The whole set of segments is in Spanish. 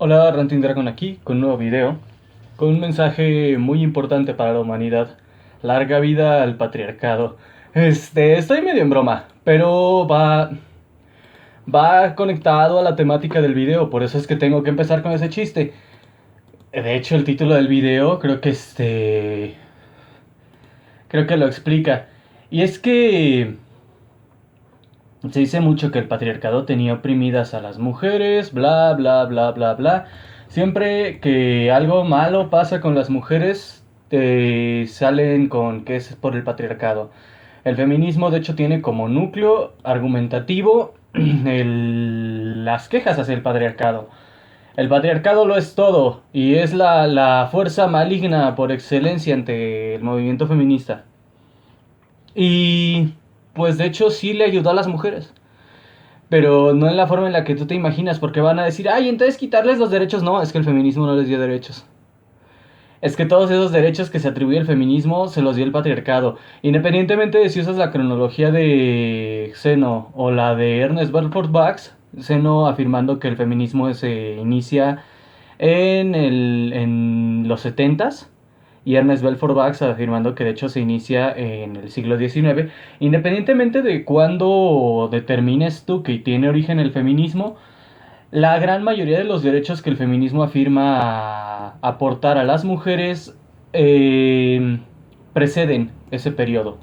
Hola, Ranting Dragon aquí con un nuevo video, con un mensaje muy importante para la humanidad. Larga vida al patriarcado. Estoy medio en broma, pero va conectado a la temática del video, por eso es que tengo que empezar con ese chiste. De hecho, el título del video creo que lo explica. Y es que se dice mucho que el patriarcado tenía oprimidas a las mujeres, bla, bla, bla, bla, bla. Siempre que algo malo pasa con las mujeres, te salen con que es por el patriarcado. El feminismo, de hecho, tiene como núcleo argumentativo las quejas hacia el patriarcado. El patriarcado lo es todo y es la fuerza maligna por excelencia ante el movimiento feminista. Y pues de hecho sí le ayudó a las mujeres. Pero no en la forma en la que tú te imaginas, porque van a decir, ay, entonces quitarles los derechos. No, es que el feminismo no les dio derechos. Es que todos esos derechos que se atribuye el feminismo se los dio el patriarcado. Independientemente de si usas la cronología de Zeno o la de Ernest Belfort Bax, Zeno afirmando que el feminismo se inicia en los 70s y Ernest Belfort Bax afirmando que de hecho se inicia en el siglo XIX. Independientemente de cuándo determines tú que tiene origen el feminismo, la gran mayoría de los derechos que el feminismo afirma aportar a las mujeres preceden ese periodo.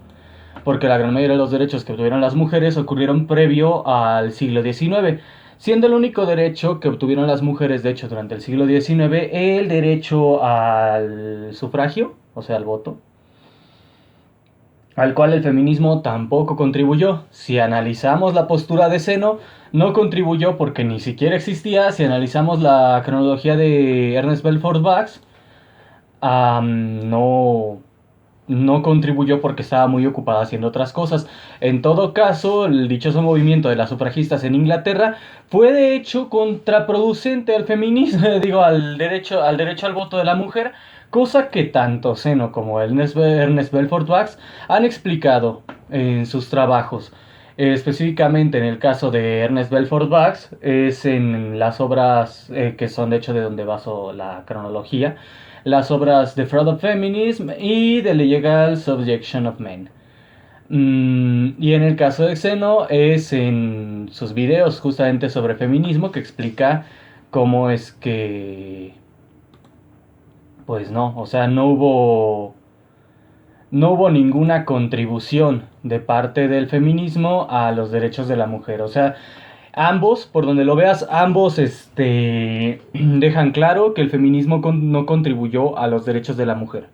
Porque la gran mayoría de los derechos que obtuvieron las mujeres ocurrieron previo al siglo XIX, siendo el único derecho que obtuvieron las mujeres, de hecho, durante el siglo XIX, el derecho al sufragio, o sea, al voto, al cual el feminismo tampoco contribuyó. Si analizamos la postura de Zeno, no contribuyó porque ni siquiera existía. Si analizamos la cronología de Ernest Belfort Bax, no, no contribuyó porque estaba muy ocupada haciendo otras cosas. En todo caso, el dichoso movimiento de las sufragistas en Inglaterra fue de hecho contraproducente al feminismo, digo, al derecho al voto de la mujer, cosa que tanto Zeno como Ernest Belfort Bax han explicado en sus trabajos. Específicamente en el caso de Ernest Belfort Bax, es en las obras que son de hecho de donde baso la cronología, las obras The Fraud of Feminism y The Legal Subjection of Men. Y en el caso de Xeno es en sus videos justamente sobre feminismo que explica cómo es que, pues no, o sea, no hubo ninguna contribución de parte del feminismo a los derechos de la mujer. O sea, ambos, por donde lo veas, ambos dejan claro que el feminismo no contribuyó a los derechos de la mujer.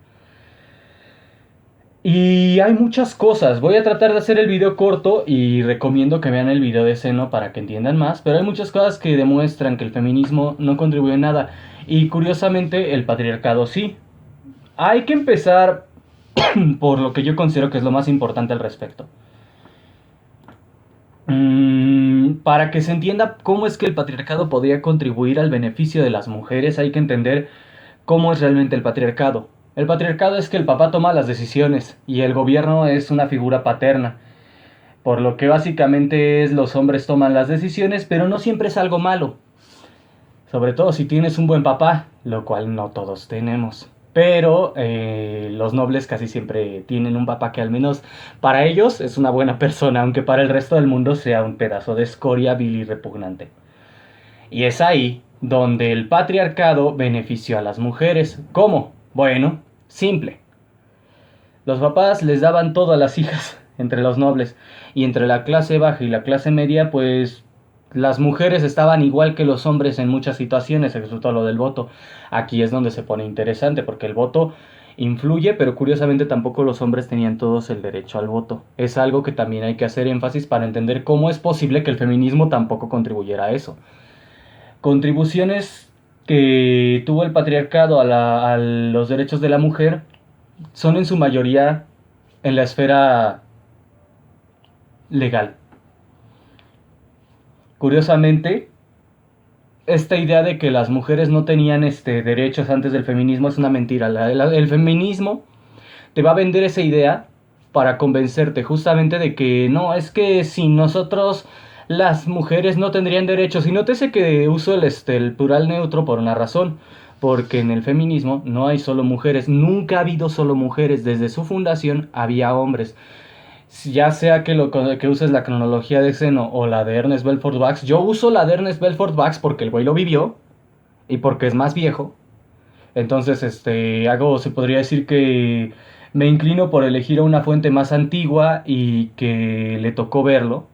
Y hay muchas cosas. Voy a tratar de hacer el video corto y recomiendo que vean el video de Seno para que entiendan más. Pero hay muchas cosas que demuestran que el feminismo no contribuye en nada. Y curiosamente el patriarcado sí. Hay que empezar por lo que yo considero que es lo más importante al respecto. Para que se entienda cómo es que el patriarcado podría contribuir al beneficio de las mujeres, hay que entender cómo es realmente el patriarcado. El patriarcado es que el papá toma las decisiones y el gobierno es una figura paterna. Por lo que básicamente es los hombres toman las decisiones, pero no siempre es algo malo. Sobre todo si tienes un buen papá, lo cual no todos tenemos. Pero los nobles casi siempre tienen un papá que al menos para ellos es una buena persona, aunque para el resto del mundo sea un pedazo de escoria vil y repugnante. Y es ahí donde el patriarcado benefició a las mujeres. ¿Cómo? Bueno, simple. Los papás les daban todo a las hijas entre los nobles, y entre la clase baja y la clase media, pues las mujeres estaban igual que los hombres en muchas situaciones, excepto lo del voto. Aquí es donde se pone interesante, porque el voto influye, pero curiosamente tampoco los hombres tenían todos el derecho al voto. Es algo que también hay que hacer énfasis para entender cómo es posible que el feminismo tampoco contribuyera a eso. Contribuciones que tuvo el patriarcado a los derechos de la mujer son en su mayoría en la esfera legal. Curiosamente, esta idea de que las mujeres no tenían derechos antes del feminismo es una mentira. El feminismo te va a vender esa idea para convencerte justamente de que no, es que si nosotros las mujeres no tendrían derechos. Y nótese que uso el plural neutro por una razón. Porque en el feminismo no hay solo mujeres, nunca ha habido solo mujeres, desde su fundación había hombres. Ya sea que uses la cronología de Zeno o la de Ernest Belfort Bax, yo uso la de Ernest Belfort Bax porque el güey lo vivió y porque es más viejo. Entonces, se podría decir que me inclino por elegir a una fuente más antigua y que le tocó verlo.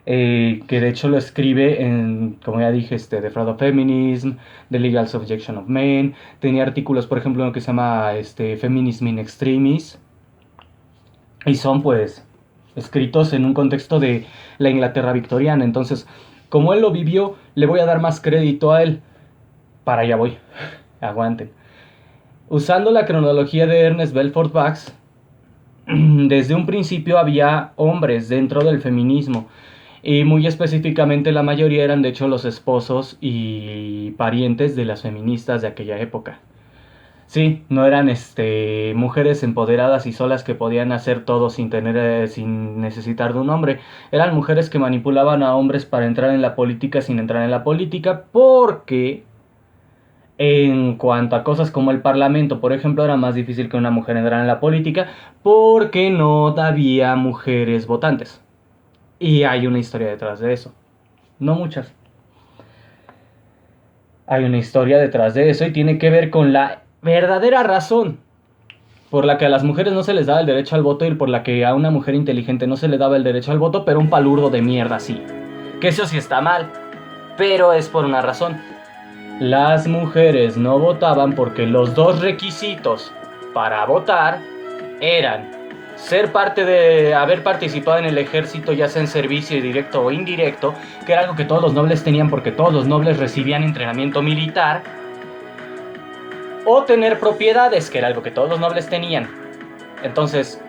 Que de hecho lo escribe en, como ya dije, The Fraud of Feminism, The Legal Subjection of Men. Tenía artículos, por ejemplo, en lo que se llama Feminism in Extremis. Y son, pues, escritos en un contexto de la Inglaterra victoriana. Entonces, como él lo vivió, le voy a dar más crédito a él. Para allá voy. Aguanten. Usando la cronología de Ernest Belfort Bax, desde un principio había hombres dentro del feminismo. Y muy específicamente la mayoría eran de hecho los esposos y parientes de las feministas de aquella época. Sí, no eran mujeres empoderadas y solas que podían hacer todo sin necesitar de un hombre. Eran mujeres que manipulaban a hombres para entrar en la política sin entrar en la política, porque en cuanto a cosas como el parlamento, por ejemplo, era más difícil que una mujer entrara en la política porque no había mujeres votantes. Y hay una historia detrás de eso. No muchas. Hay una historia detrás de eso y tiene que ver con la verdadera razón por la que a las mujeres no se les daba el derecho al voto y por la que a una mujer inteligente no se le daba el derecho al voto, pero un palurdo de mierda sí. Que eso sí está mal, pero es por una razón. Las mujeres no votaban porque los dos requisitos para votar eran ser parte de haber participado en el ejército, ya sea en servicio directo o indirecto, que era algo que todos los nobles tenían porque todos los nobles recibían entrenamiento militar, o tener propiedades, que era algo que todos los nobles tenían. Entonces,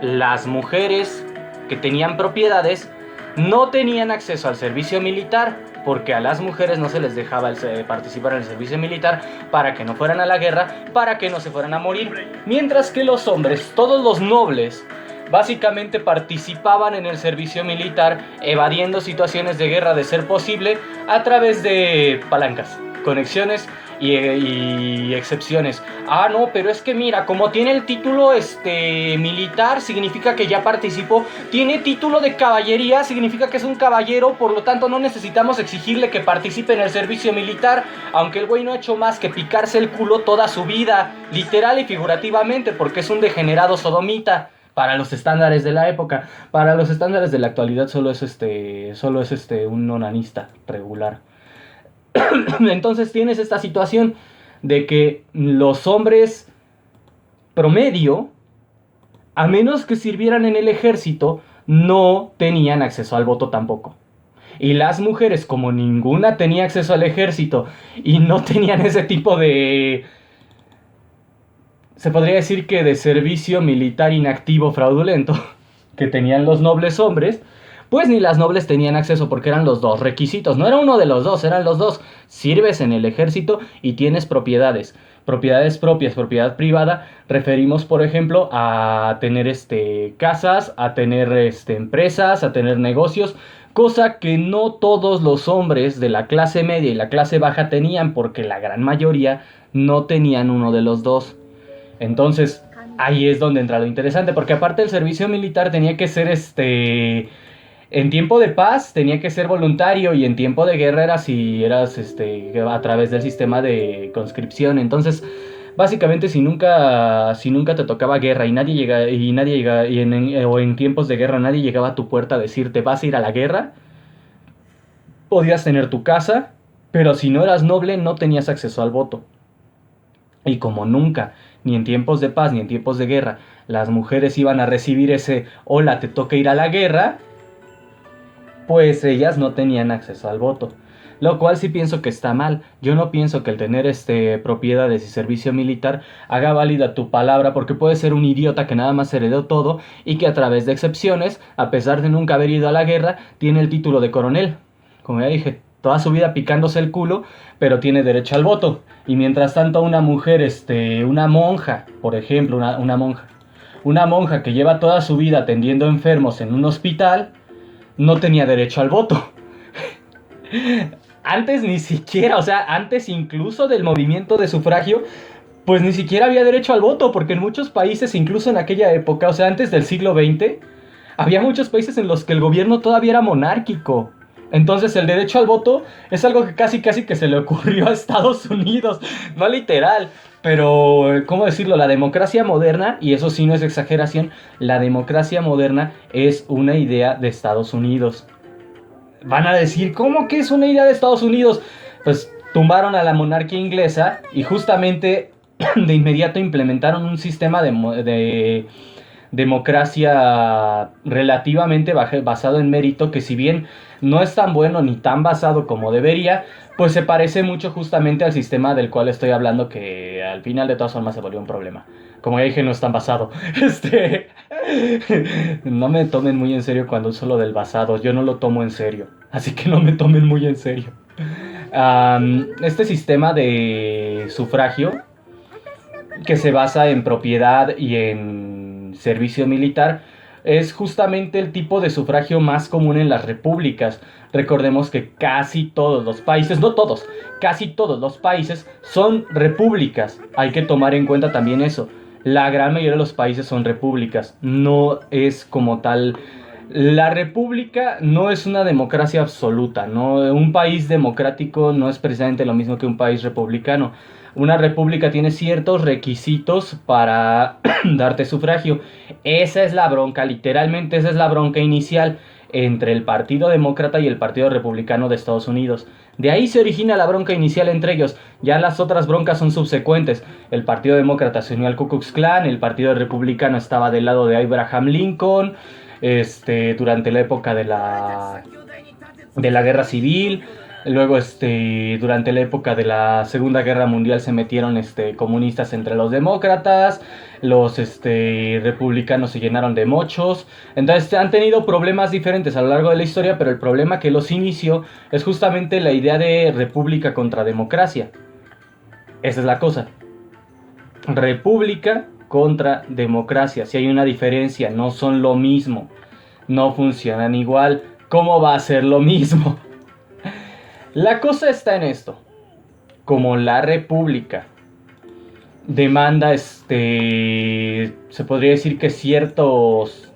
las mujeres que tenían propiedades no tenían acceso al servicio militar, porque a las mujeres no se les dejaba participar en el servicio militar para que no fueran a la guerra, para que no se fueran a morir. Mientras que los hombres, todos los nobles, básicamente participaban en el servicio militar, evadiendo situaciones de guerra de ser posible, a través de palancas, conexiones y excepciones. Ah, no, pero es que mira, como tiene el título militar, significa que ya participó. Tiene título de caballería, significa que es un caballero, por lo tanto no necesitamos exigirle que participe en el servicio militar, aunque el güey no ha hecho más que picarse el culo toda su vida, literal y figurativamente, porque es un degenerado sodomita. Para los estándares de la época. Para los estándares de la actualidad solo es un onanista regular. Entonces tienes esta situación de que los hombres promedio, a menos que sirvieran en el ejército, no tenían acceso al voto tampoco. Y las mujeres, como ninguna tenía acceso al ejército y no tenían ese tipo de... se podría decir que de servicio militar inactivo fraudulento que tenían los nobles hombres, pues ni las nobles tenían acceso porque eran los dos requisitos. No era uno de los dos, eran los dos. Sirves en el ejército y tienes propiedades. Propiedades propias, propiedad privada. Referimos, por ejemplo, a tener casas, a tener empresas, a tener negocios. Cosa que no todos los hombres de la clase media y la clase baja tenían, porque la gran mayoría no tenían uno de los dos. Entonces, ahí es donde entra lo interesante, porque aparte el servicio militar tenía que ser en tiempo de paz tenía que ser voluntario y en tiempo de guerra eras a través del sistema de conscripción. Entonces, básicamente si nunca te tocaba guerra y nadie llega o en tiempos de guerra nadie llegaba a tu puerta a decirte vas a ir a la guerra, podías tener tu casa, pero si no eras noble no tenías acceso al voto. Y como nunca, ni en tiempos de paz ni en tiempos de guerra, las mujeres iban a recibir ese hola, te toca ir a la guerra, pues ellas no tenían acceso al voto. Lo cual sí pienso que está mal. Yo no pienso que el tener propiedades y servicio militar haga válida tu palabra, porque puede ser un idiota que nada más heredó todo y que a través de excepciones, a pesar de nunca haber ido a la guerra, tiene el título de coronel. Como ya dije, toda su vida picándose el culo, pero tiene derecho al voto. Y mientras tanto una mujer, una monja, por ejemplo, una monja que lleva toda su vida atendiendo enfermos en un hospital, no tenía derecho al voto. Antes ni siquiera, o sea, antes incluso del movimiento de sufragio, pues ni siquiera había derecho al voto, porque en muchos países, incluso en aquella época, o sea, antes del siglo XX, había muchos países en los que el gobierno todavía era monárquico. Entonces el derecho al voto es algo que casi que se le ocurrió a Estados Unidos, no literal, pero ¿cómo decirlo? La democracia moderna, y eso sí no es exageración, la democracia moderna es una idea de Estados Unidos. Van a decir, ¿cómo que es una idea de Estados Unidos? Pues tumbaron a la monarquía inglesa y justamente de inmediato implementaron un sistema de democracia relativamente basado en mérito, que si bien no es tan bueno ni tan basado como debería, pues se parece mucho justamente al sistema del cual estoy hablando, que al final de todas formas se volvió un problema. Como ya dije, no es tan basado. No me tomen muy en serio cuando uso lo del basado. Yo no lo tomo en serio. Así que no me tomen muy en serio. Este sistema de sufragio, que se basa en propiedad y en servicio militar, es justamente el tipo de sufragio más común en las repúblicas. Recordemos que casi todos los países, no todos, casi todos los países son repúblicas. Hay que tomar en cuenta también eso. La gran mayoría de los países son repúblicas. No es como tal. La república no es una democracia absoluta, ¿no? Un país democrático no es precisamente lo mismo que un país republicano. Una república tiene ciertos requisitos para darte sufragio. Esa es la bronca, literalmente esa es la bronca inicial entre el Partido Demócrata y el Partido Republicano de Estados Unidos. De ahí se origina la bronca inicial entre ellos. Ya las otras broncas son subsecuentes. El Partido Demócrata se unió al Ku Klux Klan, el Partido Republicano estaba del lado de Abraham Lincoln, durante la época de la Guerra Civil. Luego, durante la época de la Segunda Guerra Mundial se metieron, comunistas entre los demócratas, los, republicanos se llenaron de mochos. Entonces han tenido problemas diferentes a lo largo de la historia, pero el problema que los inició es justamente la idea de república contra democracia. Esa es la cosa. República contra democracia. Si hay una diferencia, no son lo mismo. No funcionan igual. ¿Cómo va a ser lo mismo? La cosa está en esto. Como la república demanda, se podría decir que ciertos,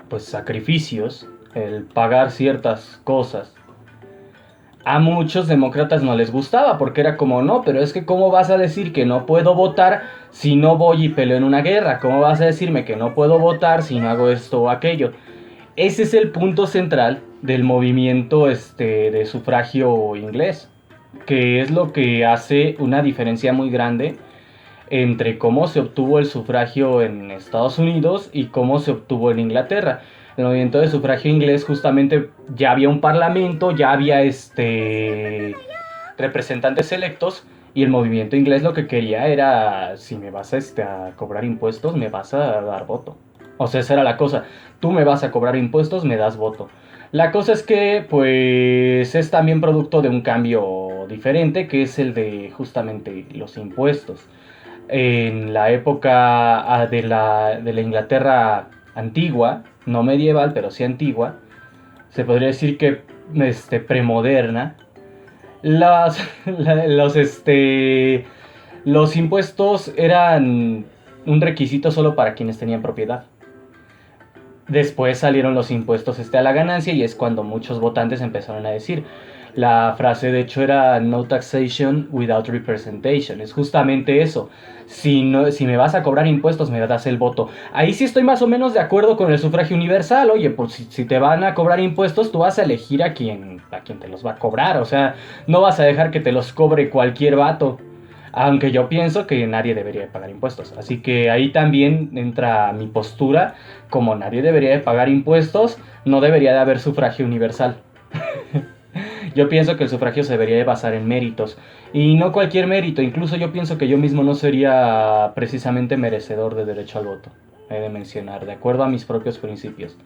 pues, sacrificios, el pagar ciertas cosas, a muchos demócratas no les gustaba, porque era como, no, pero es que ¿cómo vas a decir que no puedo votar si no voy y peleo en una guerra? ¿Cómo vas a decirme que no puedo votar si no hago esto o aquello? Ese es el punto central del movimiento, de sufragio inglés, que es lo que hace una diferencia muy grande entre cómo se obtuvo el sufragio en Estados Unidos y cómo se obtuvo en Inglaterra. El movimiento de sufragio inglés, justamente, ya había un parlamento, ya había representantes electos, y el movimiento inglés lo que quería era, si me vas a cobrar impuestos, me vas a dar voto. O sea, esa era la cosa. Tú me vas a cobrar impuestos, me das voto. La cosa es que, pues, es también producto de un cambio diferente, que es el de justamente los impuestos. En la época de la Inglaterra antigua, no medieval, pero sí antigua, se podría decir que premoderna, los, los impuestos eran un requisito solo para quienes tenían propiedad. Después salieron los impuestos a la ganancia, y es cuando muchos votantes empezaron a decir, la frase de hecho era no taxation without representation. Es justamente eso. Si me vas a cobrar impuestos, me das el voto. Ahí sí estoy más o menos de acuerdo con el sufragio universal. Oye, pues si te van a cobrar impuestos, tú vas a elegir a quien te los va a cobrar. O sea, no vas a dejar que te los cobre cualquier vato. Aunque yo pienso que nadie debería pagar impuestos. Así que ahí también entra mi postura. Como nadie debería de pagar impuestos, no debería de haber sufragio universal. Yo pienso que el sufragio se debería de basar en méritos. Y no cualquier mérito. Incluso yo pienso que yo mismo no sería precisamente merecedor de derecho al voto. He de mencionar, de acuerdo a mis propios principios.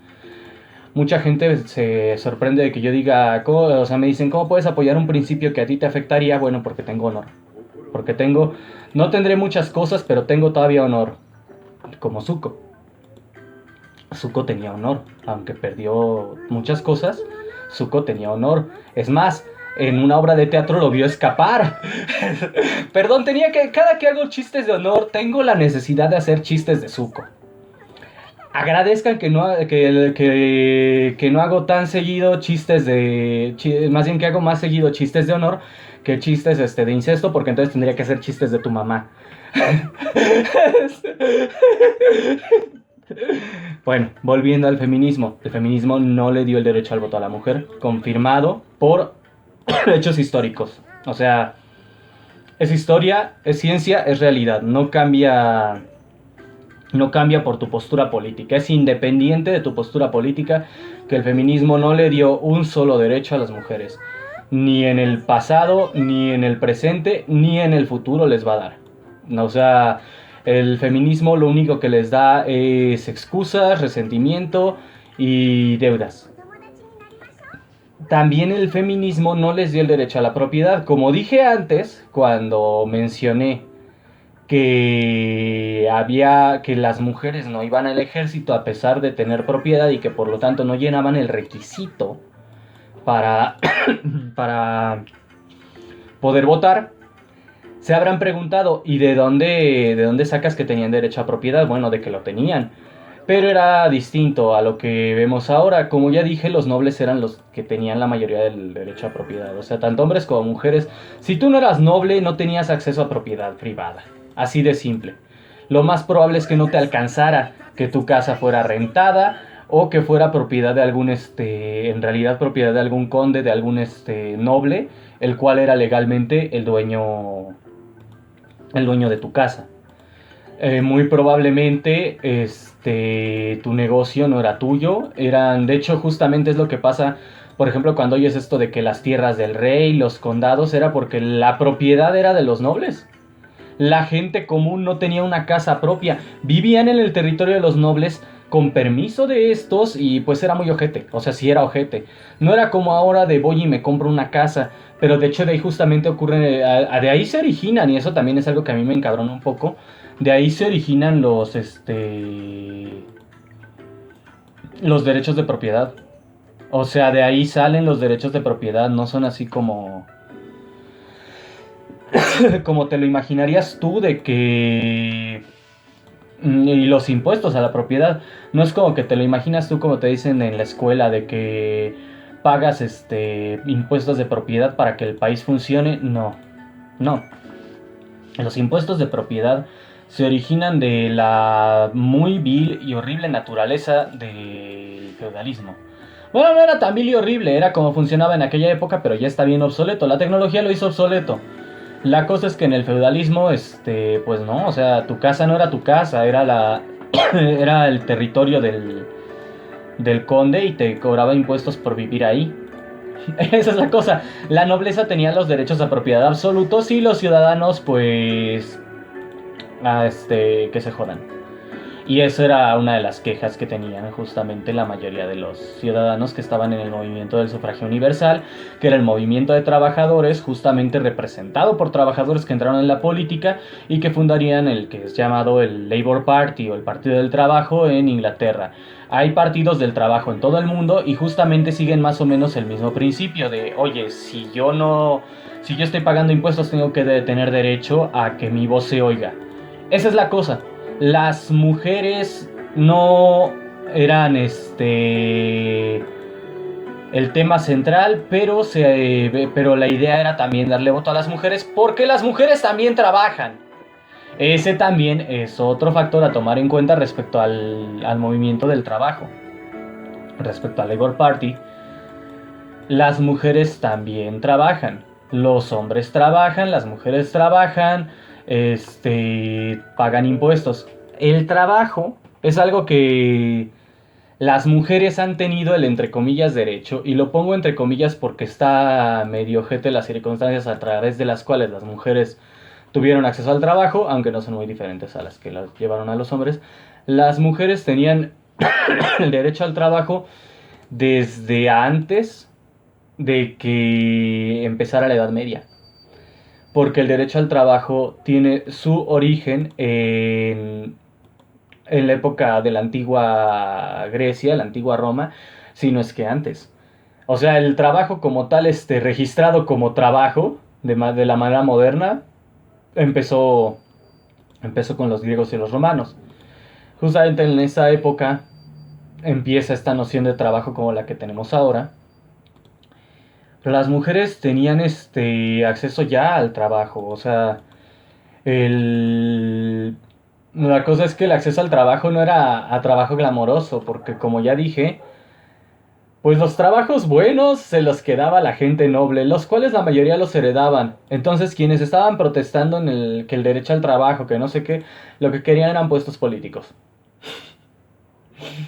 Mucha gente se sorprende de que yo diga, o sea, me dicen, ¿cómo puedes apoyar un principio que a ti te afectaría? Bueno, porque tengo honor. Porque no tendré muchas cosas, pero tengo todavía honor. Como Zuko. Zuko tenía honor, aunque perdió muchas cosas, Zuko tenía honor. Es más, en una obra de teatro lo vio escapar. Perdón, cada que hago chistes de honor, tengo la necesidad de hacer chistes de Zuko. Agradezcan que no hago tan seguido chistes más bien que hago más seguido chistes de honor que chistes de incesto, porque entonces tendría que hacer chistes de tu mamá. Bueno, volviendo al feminismo. El feminismo no le dio el derecho al voto a la mujer, confirmado por hechos históricos. O sea, es historia, es ciencia, es realidad. No cambia por tu postura política. Es independiente de tu postura política que el feminismo no le dio un solo derecho a las mujeres. Ni en el pasado, ni en el presente, ni en el futuro les va a dar. O sea, el feminismo lo único que les da es excusas, resentimiento y deudas. También el feminismo no les dio el derecho a la propiedad. Como dije antes, cuando mencioné que las mujeres no iban al ejército a pesar de tener propiedad y que por lo tanto no llenaban el requisito para, para poder votar, se habrán preguntado, ¿y de dónde sacas que tenían derecho a propiedad? Bueno, de que lo tenían. Pero era distinto a lo que vemos ahora. Como ya dije, los nobles eran los que tenían la mayoría del derecho a propiedad. O sea, tanto hombres como mujeres. Si tú no eras noble, no tenías acceso a propiedad privada. Así de simple. Lo más probable es que no te alcanzara que tu casa fuera rentada o que fuera propiedad de algún, en realidad propiedad de algún conde, de algún, noble, el cual era legalmente el dueño de tu casa. Muy probablemente tu negocio no era tuyo. De hecho, justamente es lo que pasa, por ejemplo, cuando oyes esto de que las tierras del rey, los condados, era porque la propiedad era de los nobles. La gente común no tenía una casa propia. Vivían en el territorio de los nobles con permiso de estos y pues era muy ojete. O sea, sí era ojete. No era como ahora de voy y me compro una casa. Pero de hecho de ahí justamente ocurre, de ahí se originan, y eso también es algo que a mí me encabrona un poco. De ahí se originan los derechos de propiedad. O sea, de ahí salen los derechos de propiedad, no son así como te lo imaginarías tú de que y los impuestos a la propiedad. No es como que te lo imaginas tú como te dicen en la escuela de que pagas impuestos de propiedad para que el país funcione. No. No. Los impuestos de propiedad se originan de la muy vil y horrible naturaleza del feudalismo. Bueno, no era tan vil y horrible, era como funcionaba en aquella época, pero ya está bien obsoleto. La tecnología lo hizo obsoleto. La cosa es que en el feudalismo, pues no, o sea, tu casa no era tu casa, era el territorio del conde y te cobraba impuestos por vivir ahí. Esa es la cosa. La nobleza tenía los derechos a propiedad absolutos y los ciudadanos, pues, que se jodan. Y eso era una de las quejas que tenían justamente la mayoría de los ciudadanos que estaban en el movimiento del sufragio universal, que era el movimiento de trabajadores, justamente representado por trabajadores que entraron en la política y que fundarían el que es llamado el Labour Party o el Partido del Trabajo en Inglaterra. Hay partidos del trabajo en todo el mundo y justamente siguen más o menos el mismo principio de, oye, si yo estoy pagando impuestos tengo que tener derecho a que mi voz se oiga. Esa es la cosa. Las mujeres no eran el tema central, pero la idea era también darle voto a las mujeres porque las mujeres también trabajan. Ese también es otro factor a tomar en cuenta respecto al movimiento del trabajo. Respecto al Labour Party, las mujeres también trabajan. Los hombres trabajan, las mujeres trabajan, pagan impuestos. El trabajo es algo que las mujeres han tenido el entre comillas derecho, y lo pongo entre comillas porque está medio ojete las circunstancias a través de las cuales las mujeres tuvieron acceso al trabajo, aunque no son muy diferentes a las que las llevaron a los hombres. Las mujeres tenían el derecho al trabajo desde antes de que empezara la Edad Media. Porque el derecho al trabajo tiene su origen en la época de la antigua Grecia, la antigua Roma, si no es que antes. O sea, el trabajo como tal, registrado como trabajo de la manera moderna, empezó, empezó con los griegos y los romanos. Justamente en esa época empieza esta noción de trabajo como la que tenemos ahora. Pero las mujeres tenían acceso ya al trabajo, o sea, el... la cosa es que el acceso al trabajo no era a trabajo glamoroso, porque como ya dije, pues los trabajos buenos se los quedaba la gente noble, los cuales la mayoría los heredaban. Entonces quienes estaban protestando que el derecho al trabajo, que no sé qué, lo que querían eran puestos políticos.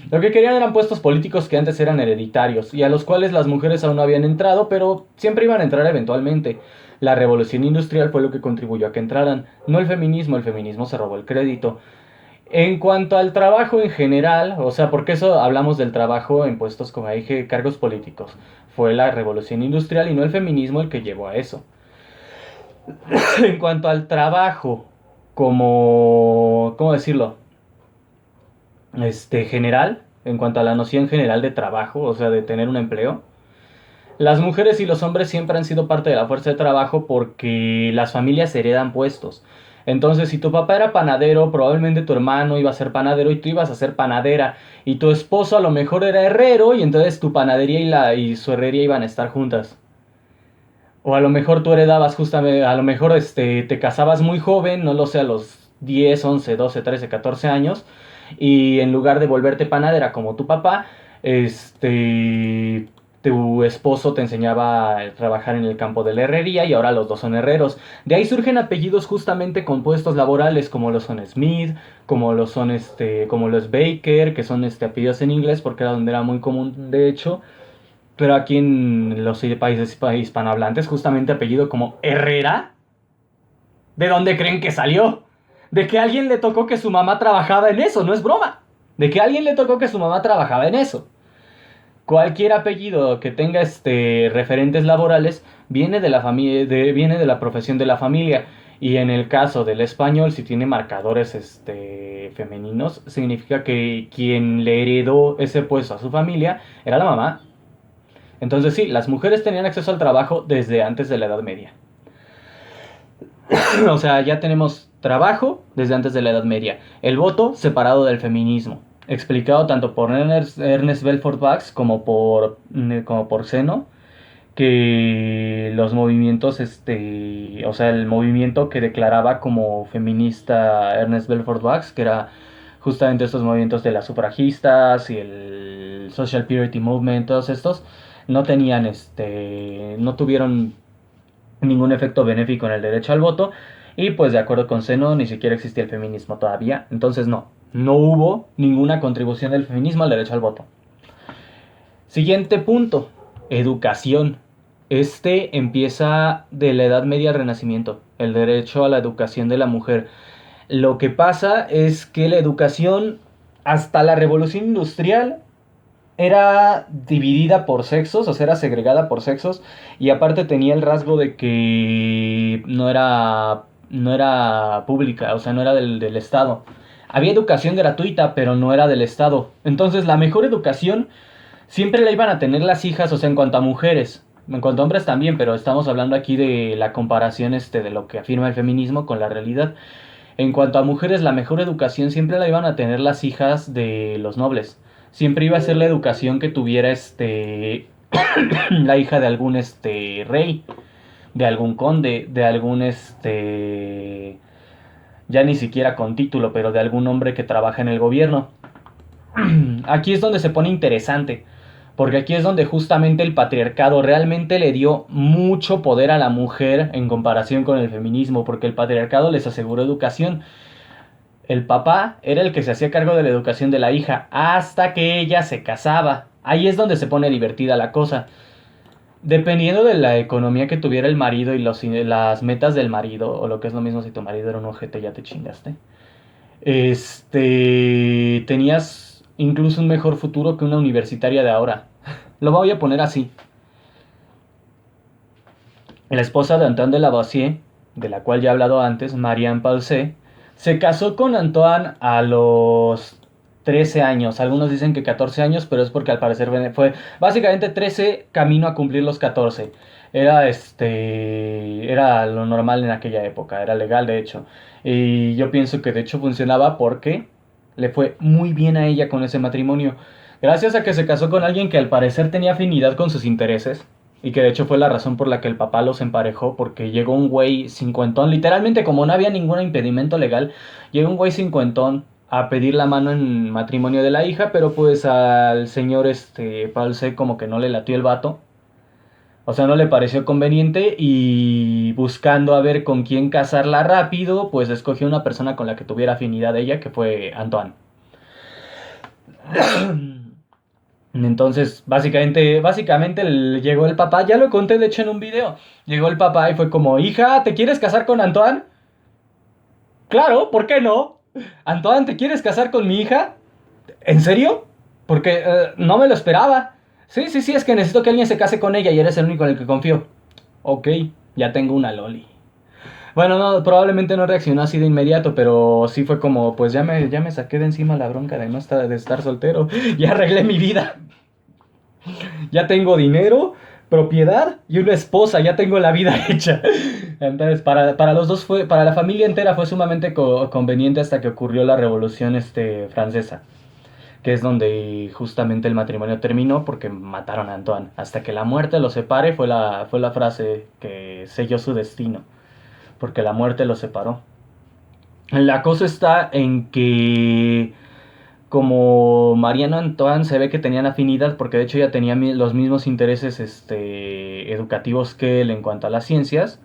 Lo que querían eran puestos políticos que antes eran hereditarios y a los cuales las mujeres aún no habían entrado, pero siempre iban a entrar eventualmente. La revolución industrial fue lo que contribuyó a que entraran, no el feminismo se robó el crédito. En cuanto al trabajo en general, o sea, porque eso hablamos del trabajo en puestos, como dije, cargos políticos. Fue la revolución industrial y no el feminismo el que llevó a eso. En cuanto al trabajo, como, ¿cómo decirlo? General, en cuanto a la noción general de trabajo, o sea, de tener un empleo. Las mujeres y los hombres siempre han sido parte de la fuerza de trabajo porque las familias heredan puestos. Entonces, si tu papá era panadero, probablemente tu hermano iba a ser panadero y tú ibas a ser panadera. Y tu esposo a lo mejor era herrero y entonces tu panadería y su herrería iban a estar juntas. O a lo mejor tú heredabas justamente, a lo mejor te casabas muy joven, no lo sé, a los 10 11 12 13 14 años. Y en lugar de volverte panadera como tu papá, tu esposo te enseñaba a trabajar en el campo de la herrería y ahora los dos son herreros. De ahí surgen apellidos justamente compuestos laborales como lo son Smith, como lo son como los Baker, que son apellidos en inglés porque era donde era muy común de hecho. Pero aquí en los países hispanohablantes, justamente apellido como Herrera, ¿de dónde creen que salió? De que a alguien le tocó que su mamá trabajaba en eso, no es broma. De que a alguien le tocó que su mamá trabajaba en eso. Cualquier apellido que tenga referentes laborales viene de la familia, viene de la profesión de la familia. Y en el caso del español, si tiene marcadores femeninos, significa que quien le heredó ese puesto a su familia era la mamá. Entonces sí, las mujeres tenían acceso al trabajo desde antes de la Edad Media. O sea, ya tenemos trabajo desde antes de la Edad Media. El voto separado del feminismo. Explicado tanto por Ernest Belfort Bax como por Seno, que los movimientos, o sea, el movimiento que declaraba como feminista Ernest Belfort Bax, que era justamente estos movimientos de las sufragistas y el Social Purity Movement, todos estos, no tenían, no tuvieron ningún efecto benéfico en el derecho al voto y pues de acuerdo con Seno ni siquiera existía el feminismo todavía, entonces no hubo ninguna contribución del feminismo al derecho al voto. Siguiente punto, educación. Empieza de la Edad Media al Renacimiento, el derecho a la educación de la mujer. Lo que pasa es que la educación hasta la Revolución Industrial era dividida por sexos, o sea, era segregada por sexos, y aparte tenía el rasgo de que no era pública, o sea, no era del Estado. Había educación gratuita, pero no era del Estado. Entonces, la mejor educación siempre la iban a tener las hijas, o sea, en cuanto a mujeres. En cuanto a hombres también, pero estamos hablando aquí de la comparación de lo que afirma el feminismo con la realidad. En cuanto a mujeres, la mejor educación siempre la iban a tener las hijas de los nobles. Siempre iba a ser la educación que tuviera la hija de algún rey, de algún conde, de algún ya ni siquiera con título, pero de algún hombre que trabaja en el gobierno. Aquí es donde se pone interesante, porque aquí es donde justamente el patriarcado realmente le dio mucho poder a la mujer en comparación con el feminismo, porque el patriarcado les aseguró educación. El papá era el que se hacía cargo de la educación de la hija hasta que ella se casaba. Ahí es donde se pone divertida la cosa. Dependiendo de la economía que tuviera el marido y las metas del marido, o lo que es lo mismo si tu marido era un ojete, ya te chingaste. Tenías incluso un mejor futuro que una universitaria de ahora. Lo voy a poner así. La esposa de Antoine de Lavoisier, de la cual ya he hablado antes, Marianne Palsé, Se casó con Antoine a los 13 años. Algunos dicen que 14 años, pero es porque al parecer fue básicamente 13 camino a cumplir los 14. Era lo normal en aquella época, era legal de hecho. Y yo pienso que de hecho funcionaba porque le fue muy bien a ella con ese matrimonio. Gracias a que se casó con alguien que al parecer tenía afinidad con sus intereses. Y que de hecho fue la razón por la que el papá los emparejó, porque llegó un güey cincuentón, literalmente como no había ningún impedimento legal, llegó un güey cincuentón a pedir la mano en matrimonio de la hija, pero pues al señor Paul como que no le latió el vato, o sea, no le pareció conveniente y buscando a ver con quién casarla rápido, pues escogió una persona con la que tuviera afinidad ella, que fue Antoine. Entonces, básicamente llegó el papá, ya lo conté de hecho en un video. Llegó el papá y fue como, hija, ¿te quieres casar con Antoine? Claro, ¿por qué no? Antoine, ¿te quieres casar con mi hija? ¿En serio? Porque no me lo esperaba. Sí, sí, sí, es que necesito que alguien se case con ella y eres el único en el que confío. Ok, ya tengo una loli. Bueno, no, probablemente no reaccionó así de inmediato, pero sí fue como, pues ya me saqué de encima la bronca de no estar, de estar soltero. Ya arreglé mi vida. Ya tengo dinero, propiedad y una esposa, ya tengo la vida hecha. Entonces, para los dos para la familia entera fue sumamente conveniente hasta que ocurrió la Revolución Francesa, que es donde justamente el matrimonio terminó porque mataron a Antoine. Hasta que la muerte los separe fue la frase que selló su destino, porque la muerte los separó. La cosa está en que como Mariano Antoine se ve que tenían afinidad porque de hecho ya tenía los mismos intereses educativos que él en cuanto a las ciencias.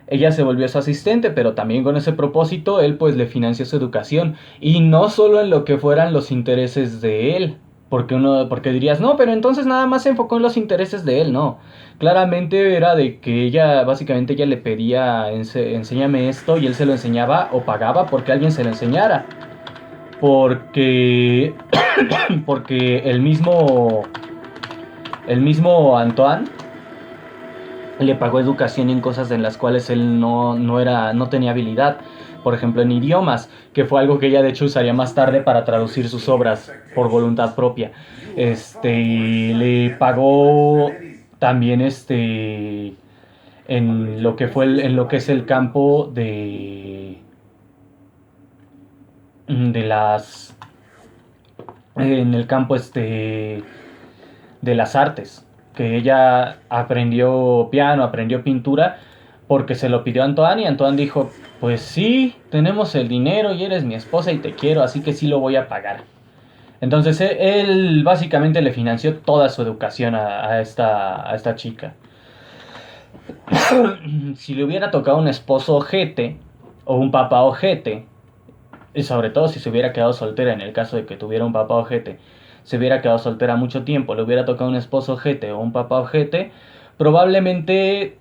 Ella se volvió su asistente, pero también con ese propósito él pues le financió su educación y no solo en lo que fueran los intereses de él, porque dirías, no, pero entonces nada más se enfocó en los intereses de él, no. Claramente era de que básicamente ella le pedía, enséñame esto, y él se lo enseñaba o pagaba porque alguien se lo enseñara. Porque porque el mismo Antoine le pagó educación en cosas en las cuales él no tenía habilidad. Por ejemplo, en idiomas, que fue algo que ella de hecho usaría más tarde para traducir sus obras por voluntad propia. Le pagó también en lo que en lo que es el campo de las en el campo de las artes, que ella aprendió piano, aprendió pintura, porque se lo pidió Antoine y Antoine dijo, pues sí, tenemos el dinero y eres mi esposa y te quiero, así que sí lo voy a pagar. Entonces él básicamente le financió toda su educación a esta chica. Si le hubiera tocado un esposo ojete o un papá ojete, y sobre todo si se hubiera quedado soltera, en el caso de que tuviera un papá ojete, se hubiera quedado soltera mucho tiempo, le hubiera tocado un esposo ojete o un papá ojete, probablemente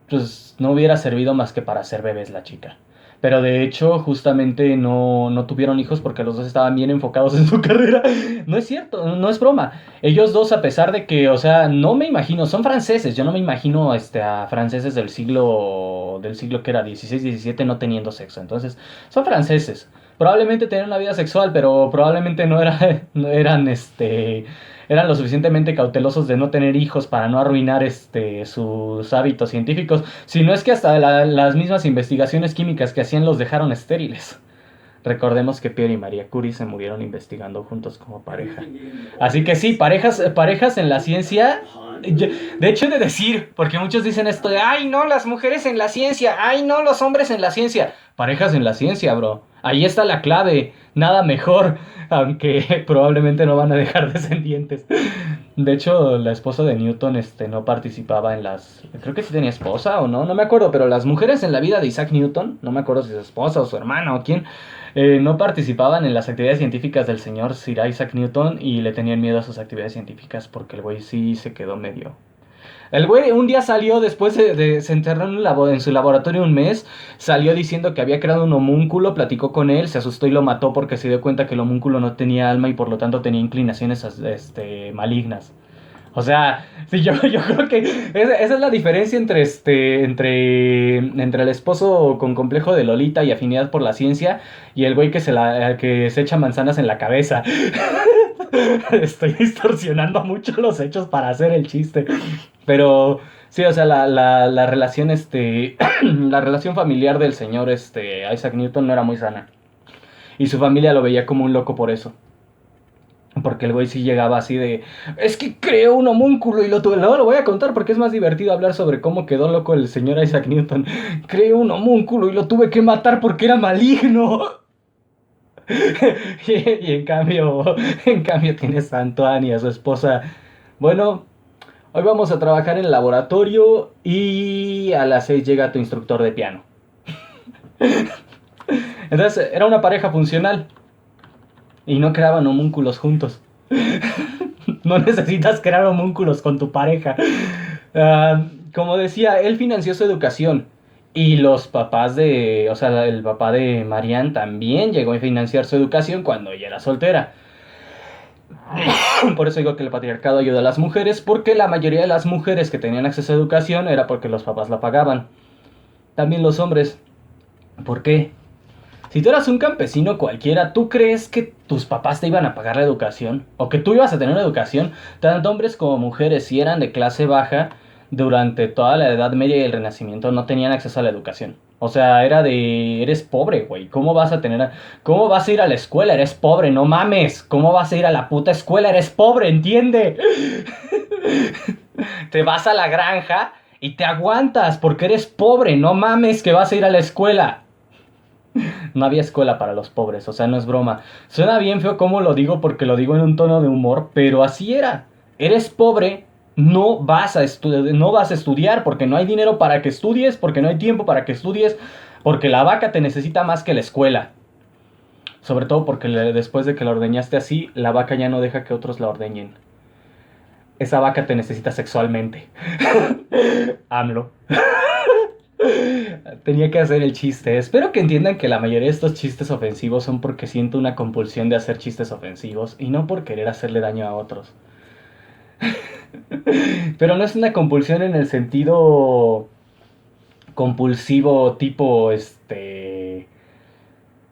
pues no hubiera servido más que para hacer bebés la chica. Pero de hecho, justamente no tuvieron hijos porque los dos estaban bien enfocados en su carrera. No es cierto, no es broma. Ellos dos, a pesar de que, o sea, no me imagino, son franceses. Yo no me imagino a franceses del siglo que era 16, 17 no teniendo sexo. Entonces, son franceses. Probablemente tenían una vida sexual, pero probablemente no eran lo suficientemente cautelosos de no tener hijos para no arruinar sus hábitos científicos, si no es que hasta las mismas investigaciones químicas que hacían los dejaron estériles. Recordemos que Pierre y María Curie se murieron investigando juntos como pareja. Así que sí, parejas en la ciencia. De hecho, he de decir, porque muchos dicen esto de, ay, no, las mujeres en la ciencia, ay, no, los hombres en la ciencia. Parejas en la ciencia, bro. Ahí está la clave. Nada mejor, aunque probablemente no van a dejar descendientes. De hecho, la esposa de Newton no participaba en las... Creo que sí tenía esposa o no me acuerdo, pero las mujeres en la vida de Isaac Newton, no me acuerdo si su esposa o su hermana o quién, no participaban en las actividades científicas del señor Sir Isaac Newton y le tenían miedo a sus actividades científicas porque el güey sí se quedó medio... El güey un día salió, después se encerró en su laboratorio un mes, salió diciendo que había creado un homúnculo, platicó con él, se asustó y lo mató porque se dio cuenta que el homúnculo no tenía alma y por lo tanto tenía inclinaciones malignas. O sea, sí, yo creo que esa es la diferencia entre el esposo con complejo de Lolita y afinidad por la ciencia y el güey que se echa manzanas en la cabeza. Estoy distorsionando mucho los hechos para hacer el chiste. Pero sí, o sea, la relación, la relación familiar del señor Isaac Newton no era muy sana. Y su familia lo veía como un loco por eso. Porque el güey sí llegaba así de... Es que creó un homúnculo y lo tuve... No, lo voy a contar porque es más divertido hablar sobre cómo quedó loco el señor Isaac Newton. Creó un homúnculo y lo tuve que matar porque era maligno. y en cambio tienes a Antoine y a su esposa. Bueno, hoy vamos a trabajar en el laboratorio y a las 6 llega tu instructor de piano. Entonces era una pareja funcional y no creaban homúnculos juntos. No necesitas crear homúnculos con tu pareja. Como decía, él financió su educación. Y los papás o sea, el papá de Marianne también llegó a financiar su educación cuando ella era soltera. Por eso digo que el patriarcado ayuda a las mujeres, porque la mayoría de las mujeres que tenían acceso a educación era porque los papás la pagaban. También los hombres. ¿Por qué? Si tú eras un campesino cualquiera, ¿tú crees que tus papás te iban a pagar la educación? ¿O que tú ibas a tener una educación? Tanto hombres como mujeres, si eran de clase baja, durante toda la Edad Media y el Renacimiento no tenían acceso a la educación. O sea, era de... Eres pobre, güey. ¿Cómo vas a ir a la escuela? Eres pobre, no mames. ¿Cómo vas a ir a la puta escuela? Eres pobre, entiende. Te vas a la granja y te aguantas porque eres pobre, no mames que vas a ir a la escuela. No había escuela para los pobres, o sea, no es broma. Suena bien feo como lo digo porque lo digo en un tono de humor, pero así era. Eres pobre, no vas a estudiar porque no hay dinero para que estudies, porque no hay tiempo para que estudies, porque la vaca te necesita más que la escuela. Sobre todo porque después de que la ordeñaste así, la vaca ya no deja que otros la ordeñen. Esa vaca te necesita sexualmente. AMLO. Tenía que hacer el chiste. Espero que entiendan que la mayoría de estos chistes ofensivos son porque siento una compulsión de hacer chistes ofensivos y no por querer hacerle daño a otros. Pero no es una compulsión en el sentido compulsivo tipo,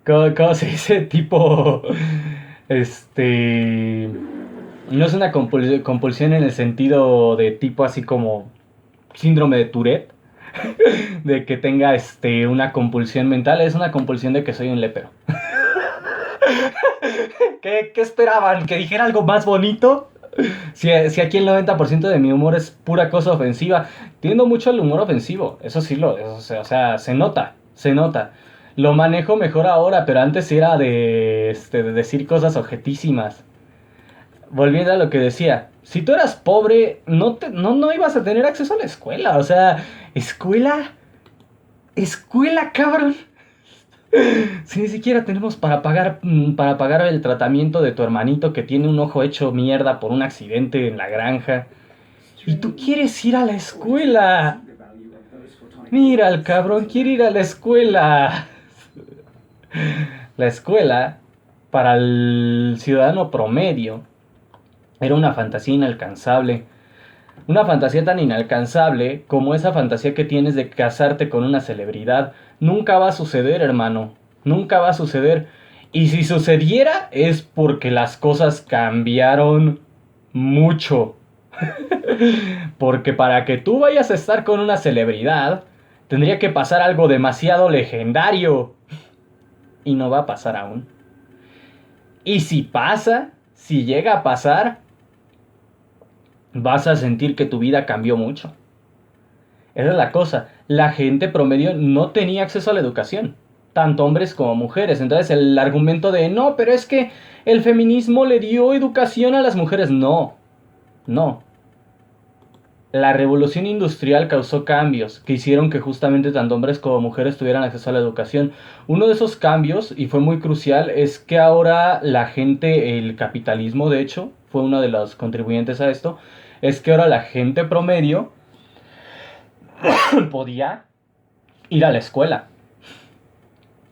¿cómo se dice? Tipo, este... No es una compulsión en el sentido de tipo así como síndrome de Tourette. De que tenga una compulsión mental, es una compulsión de que soy un lépero. ¿Qué esperaban? ¿Que dijera algo más bonito? Si aquí el 90% de mi humor es pura cosa ofensiva, tiendo mucho al humor ofensivo, eso sí o sea, se nota, se nota. Lo manejo mejor ahora, pero antes era de decir cosas objetísimas. Volviendo a lo que decía, si tú eras pobre, no ibas a tener acceso a la escuela, o sea, escuela, cabrón. Si ni siquiera tenemos para pagar el tratamiento de tu hermanito que tiene un ojo hecho mierda por un accidente en la granja. Y tú quieres ir a la escuela. Mira, el cabrón quiere ir a la escuela. La escuela, para el ciudadano promedio, era una fantasía inalcanzable. Una fantasía tan inalcanzable como esa fantasía que tienes de casarte con una celebridad. Nunca va a suceder, hermano. Nunca va a suceder. Y si sucediera es porque las cosas cambiaron mucho. Porque para que tú vayas a estar con una celebridad, tendría que pasar algo demasiado legendario. Y no va a pasar aún. Y si pasa, si llega a pasar, vas a sentir que tu vida cambió mucho. Esa es la cosa. La gente promedio no tenía acceso a la educación, tanto hombres como mujeres. Entonces el argumento de no, pero es que el feminismo le dio educación a las mujeres. No, no. La revolución industrial causó cambios que hicieron que justamente tanto hombres como mujeres tuvieran acceso a la educación. Uno de esos cambios, y fue muy crucial, es que ahora la gente, el capitalismo de hecho, fue uno de los contribuyentes a esto, es que ahora la gente promedio podía ir a la escuela.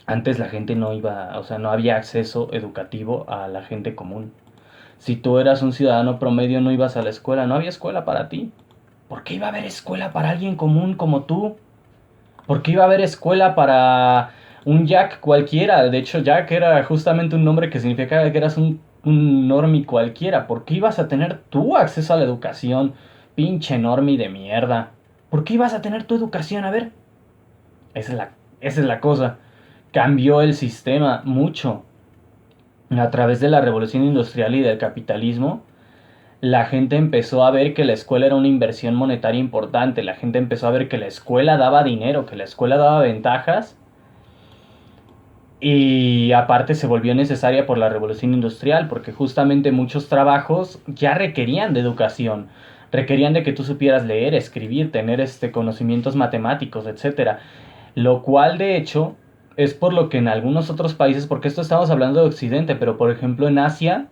Antes la gente no iba, o sea, no había acceso educativo a la gente común. Si tú eras un ciudadano promedio no ibas a la escuela, no había escuela para ti. ¿Por qué iba a haber escuela para alguien común como tú? ¿Por qué iba a haber escuela para un Jack cualquiera? De hecho, Jack era justamente un nombre que significaba que eras un normie cualquiera. ¿Por qué ibas a tener tú acceso a la educación? Pinche normie de mierda. ¿Por qué ibas a tener tu educación? A ver, esa es la cosa. Cambió el sistema mucho. A través de la revolución industrial y del capitalismo, la gente empezó a ver que la escuela era una inversión monetaria importante. La gente empezó a ver que la escuela daba dinero, que la escuela daba ventajas. Y aparte se volvió necesaria por la revolución industrial, porque justamente muchos trabajos ya requerían de educación. Requerían de que tú supieras leer, escribir, tener conocimientos matemáticos, etcétera. Lo cual, de hecho, es por lo que en algunos otros países, porque esto estamos hablando de Occidente, pero por ejemplo en Asia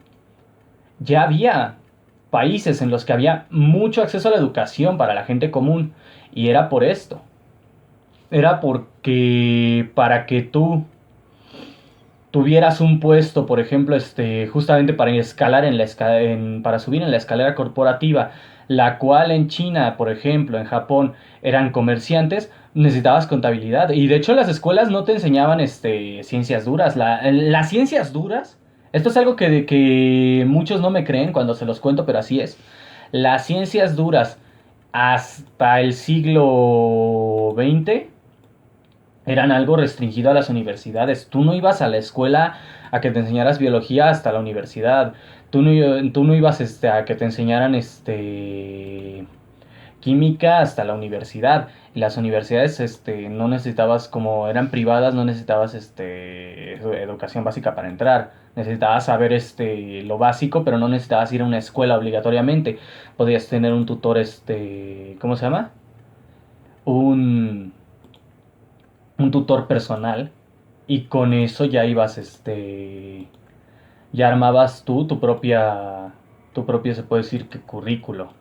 ya había países en los que había mucho acceso a la educación para la gente común. Y era por esto. Era porque para que tú tuvieras un puesto, por ejemplo, justamente para escalar para subir en la escalera corporativa, la cual en China, por ejemplo, en Japón, eran comerciantes, necesitabas contabilidad. Y de hecho las escuelas no te enseñaban ciencias duras. Las ciencias duras, esto es algo que muchos no me creen cuando se los cuento, pero así es. Las ciencias duras hasta el siglo XX eran algo restringido a las universidades. Tú no ibas a la escuela a que te enseñaras biología hasta la universidad. Tú no ibas a que te enseñaran química hasta la universidad. Y las universidades no necesitabas, como eran privadas, no necesitabas educación básica para entrar. Necesitabas saber lo básico, pero no necesitabas ir a una escuela obligatoriamente. Podías tener un tutor, ¿cómo se llama? Un un tutor personal y con eso ya ibas, ya armabas tú tu propia, se puede decir que currículo.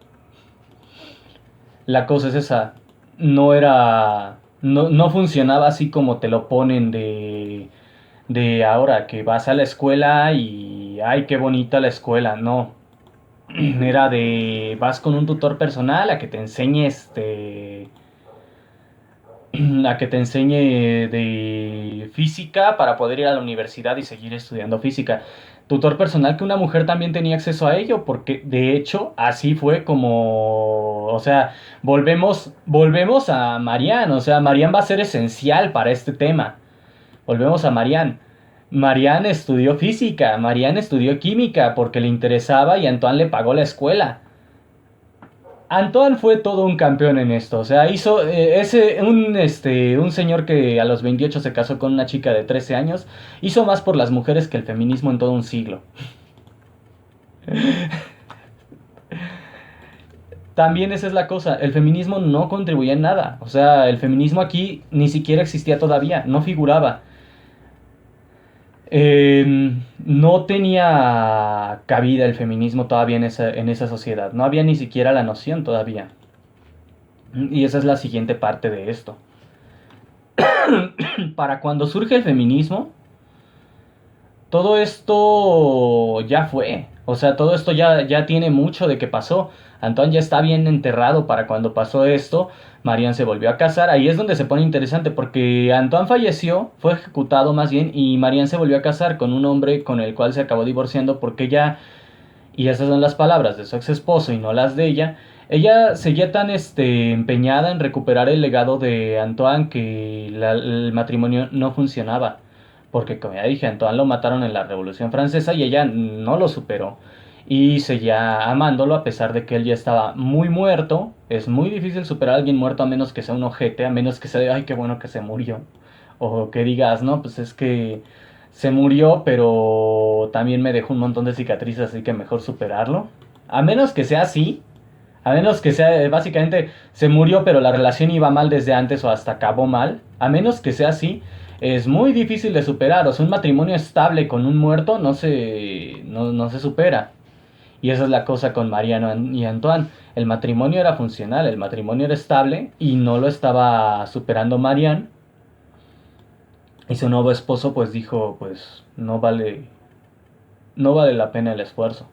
La cosa es esa, no funcionaba así como te lo ponen de ahora, que vas a la escuela y, ay, qué bonita la escuela, no. Era vas con un tutor personal a que te enseñe a que te enseñe de física para poder ir a la universidad y seguir estudiando física. Tutor personal que una mujer también tenía acceso a ello, porque de hecho así fue como, o sea, volvemos a Marianne, o sea, Marianne va a ser esencial para este tema. Volvemos a Marianne. Marianne estudió física, Marianne estudió química porque le interesaba y Antoine le pagó la escuela. Antoine fue todo un campeón en esto, o sea, hizo un señor que a los 28 se casó con una chica de 13 años, hizo más por las mujeres que el feminismo en todo un siglo. También esa es la cosa, el feminismo no contribuía en nada, o sea, el feminismo aquí ni siquiera existía todavía, no figuraba. No tenía cabida el feminismo todavía en esa sociedad, no había ni siquiera la noción todavía. Y esa es la siguiente parte de esto. Para cuando surge el feminismo, todo esto ya fue. O sea, todo esto ya tiene mucho de que pasó. Antoine ya está bien enterrado para cuando pasó esto. Marianne se volvió a casar. Ahí es donde se pone interesante porque Antoine falleció, fue ejecutado más bien, y Marianne se volvió a casar con un hombre con el cual se acabó divorciando porque ya, y esas son las palabras de su ex esposo y no las de ella seguía tan empeñada en recuperar el legado de Antoine que el matrimonio no funcionaba. Porque como ya dije, Antoine lo mataron en la Revolución Francesa y ella no lo superó. Y seguía amándolo a pesar de que él ya estaba muy muerto. Es muy difícil superar a alguien muerto a menos que sea un ojete, a menos que sea de, ay, qué bueno que se murió. O que digas, no, pues es que se murió, pero también me dejó un montón de cicatrices, así que mejor superarlo. A menos que sea así, a menos que sea, básicamente, se murió, pero la relación iba mal desde antes o hasta acabó mal. A menos que sea así, es muy difícil de superar. O sea, un matrimonio estable con un muerto no se supera. Y esa es la cosa con Mariano y Antoine. El matrimonio era funcional, el matrimonio era estable y no lo estaba superando Marianne. Y su nuevo esposo pues dijo, pues no vale la pena el esfuerzo.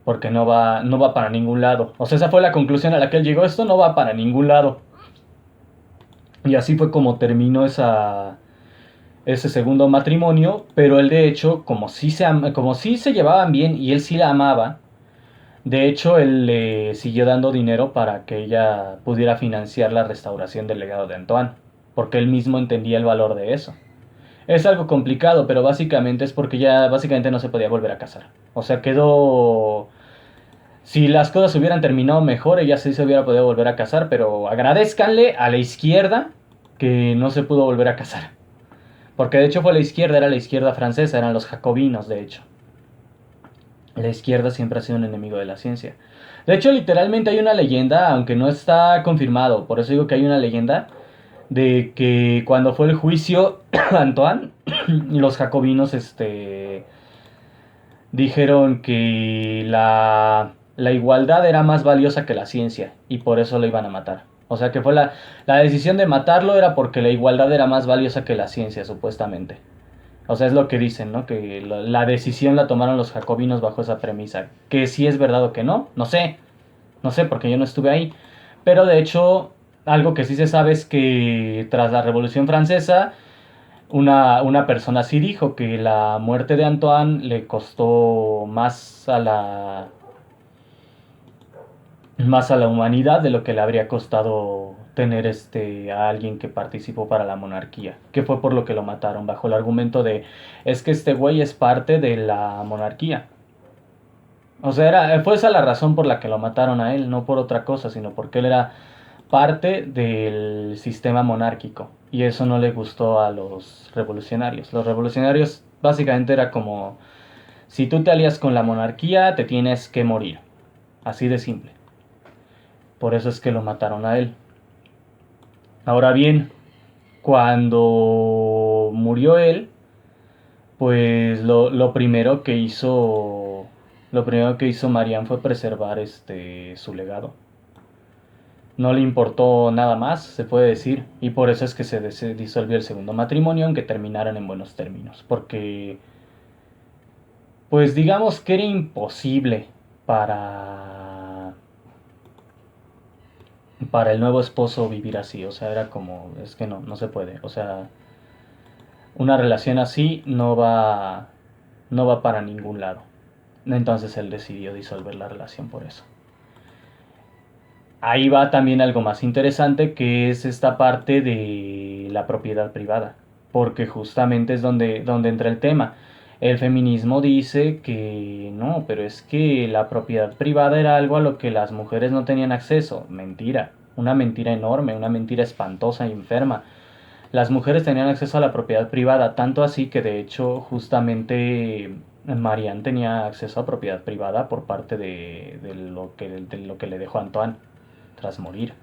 porque no va para ningún lado. O sea, esa fue la conclusión a la que él llegó, esto no va para ningún lado. Y así fue como terminó ese segundo matrimonio, pero él de hecho, como sí se llevaban bien y él sí la amaba, de hecho él le siguió dando dinero para que ella pudiera financiar la restauración del legado de Antoine, porque él mismo entendía el valor de eso. Es algo complicado, pero básicamente es porque ya básicamente no se podía volver a casar. O sea, quedó... Si las cosas hubieran terminado mejor, ella sí se hubiera podido volver a casar, pero agradezcanle a la izquierda que no se pudo volver a casar. Porque de hecho fue la izquierda, era la izquierda francesa, eran los jacobinos, de hecho. La izquierda siempre ha sido un enemigo de la ciencia. De hecho, literalmente hay una leyenda, aunque no está confirmado, por eso digo que hay una leyenda, de que cuando fue el juicio Antoine, los jacobinos dijeron que la igualdad era más valiosa que la ciencia y por eso lo iban a matar. O sea que fue la decisión de matarlo era porque la igualdad era más valiosa que la ciencia, supuestamente. O sea, es lo que dicen, ¿no? Que la decisión la tomaron los jacobinos bajo esa premisa. Que si es verdad o que no, no sé. No sé porque yo no estuve ahí. Pero de hecho, algo que sí se sabe es que tras la Revolución Francesa, una persona sí dijo que la muerte de Antoine le costó más a la humanidad de lo que le habría costado tener a alguien que participó para la monarquía, que fue por lo que lo mataron, bajo el argumento de es que este güey es parte de la monarquía. O sea, fue esa la razón por la que lo mataron a él, no por otra cosa, sino porque él era parte del sistema monárquico y eso no le gustó a los revolucionarios. Los revolucionarios básicamente era como si tú te alías con la monarquía te tienes que morir, así de simple. Por eso es que lo mataron a él. Ahora bien, cuando murió él, pues lo primero que hizo Marianne fue preservar su legado. No le importó nada más, se puede decir, y por eso es que se disolvió el segundo matrimonio, aunque terminaron en buenos términos, porque pues digamos que era imposible para para el nuevo esposo vivir así, o sea, era como, es que no se puede, o sea, una relación así no va para ningún lado. Entonces él decidió disolver la relación por eso. Ahí va también algo más interesante que es esta parte de la propiedad privada, porque justamente es donde entra el tema. El feminismo dice que no, pero es que la propiedad privada era algo a lo que las mujeres no tenían acceso. Mentira, una mentira enorme, una mentira espantosa y enferma. Las mujeres tenían acceso a la propiedad privada, tanto así que de hecho justamente Marianne tenía acceso a propiedad privada por parte de lo que le dejó Antoine tras morir.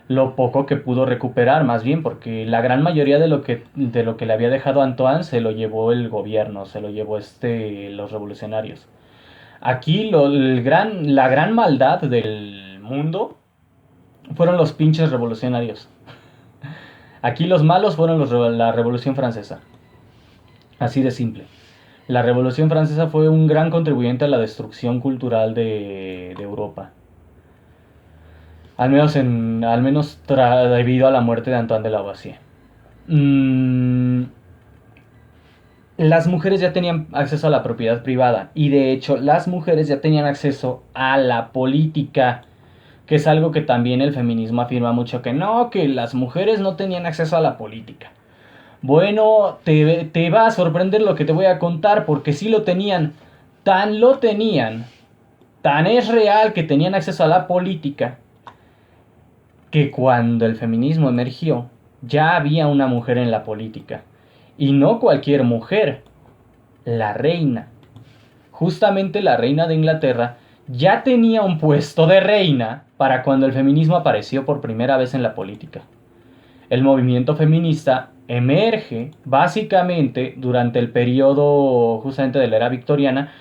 Lo poco que pudo recuperar, más bien, porque la gran mayoría de lo que le había dejado Antoine se lo llevó el gobierno, se lo llevó los revolucionarios. Aquí la gran maldad del mundo fueron los pinches revolucionarios. Aquí los malos fueron la Revolución Francesa. Así de simple. La Revolución Francesa fue un gran contribuyente a la destrucción cultural de Europa. Al menos debido a la muerte de Antoine de Lavoisier. Las mujeres ya tenían acceso a la propiedad privada y de hecho las mujeres ya tenían acceso a la política, que es algo que también el feminismo afirma mucho, que no, que las mujeres no tenían acceso a la política. Bueno, te va a sorprender lo que te voy a contar, porque sí lo tenían, tan es real que tenían acceso a la política, que cuando el feminismo emergió, ya había una mujer en la política. Y no cualquier mujer, la reina. Justamente la reina de Inglaterra ya tenía un puesto de reina para cuando el feminismo apareció por primera vez en la política. El movimiento feminista emerge básicamente durante el periodo justamente de la era victoriana,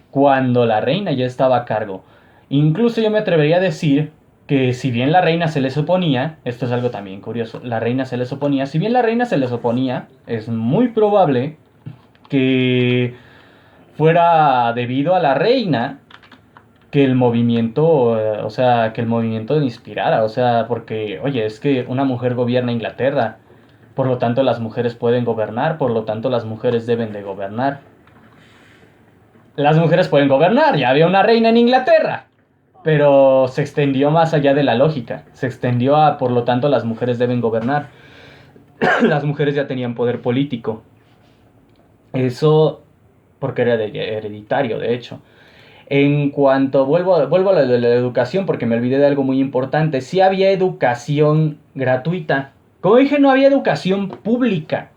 cuando la reina ya estaba a cargo. Incluso yo me atrevería a decir que si bien la reina se les oponía, esto es algo también curioso, la reina se les oponía, si bien la reina se les oponía, es muy probable que fuera debido a la reina que el movimiento, o sea, que el movimiento inspirara, o sea, porque, oye, es que una mujer gobierna Inglaterra, por lo tanto las mujeres pueden gobernar, por lo tanto las mujeres deben de gobernar. Las mujeres pueden gobernar, ya había una reina en Inglaterra, pero se extendió más allá de la lógica, se extendió a, por lo tanto las mujeres deben gobernar. Las mujeres ya tenían poder político. Eso porque era hereditario, de hecho. En cuanto, vuelvo a lo de la educación porque me olvidé de algo muy importante. Sí había educación gratuita. Como dije, no había educación pública,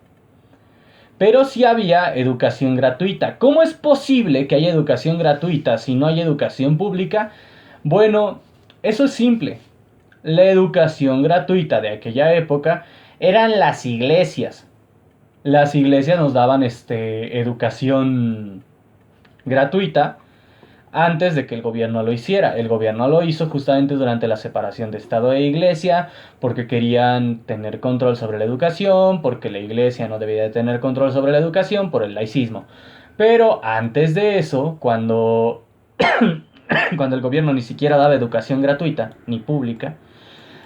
pero sí había educación gratuita. ¿Cómo es posible que haya educación gratuita si no hay educación pública? Bueno, eso es simple. La educación gratuita de aquella época eran las iglesias. Las iglesias nos daban educación gratuita antes de que el gobierno lo hiciera. El gobierno lo hizo justamente durante la separación de Estado e Iglesia, porque querían tener control sobre la educación, porque la Iglesia no debía de tener control sobre la educación por el laicismo. Pero antes de eso, cuando el gobierno ni siquiera daba educación gratuita, ni pública,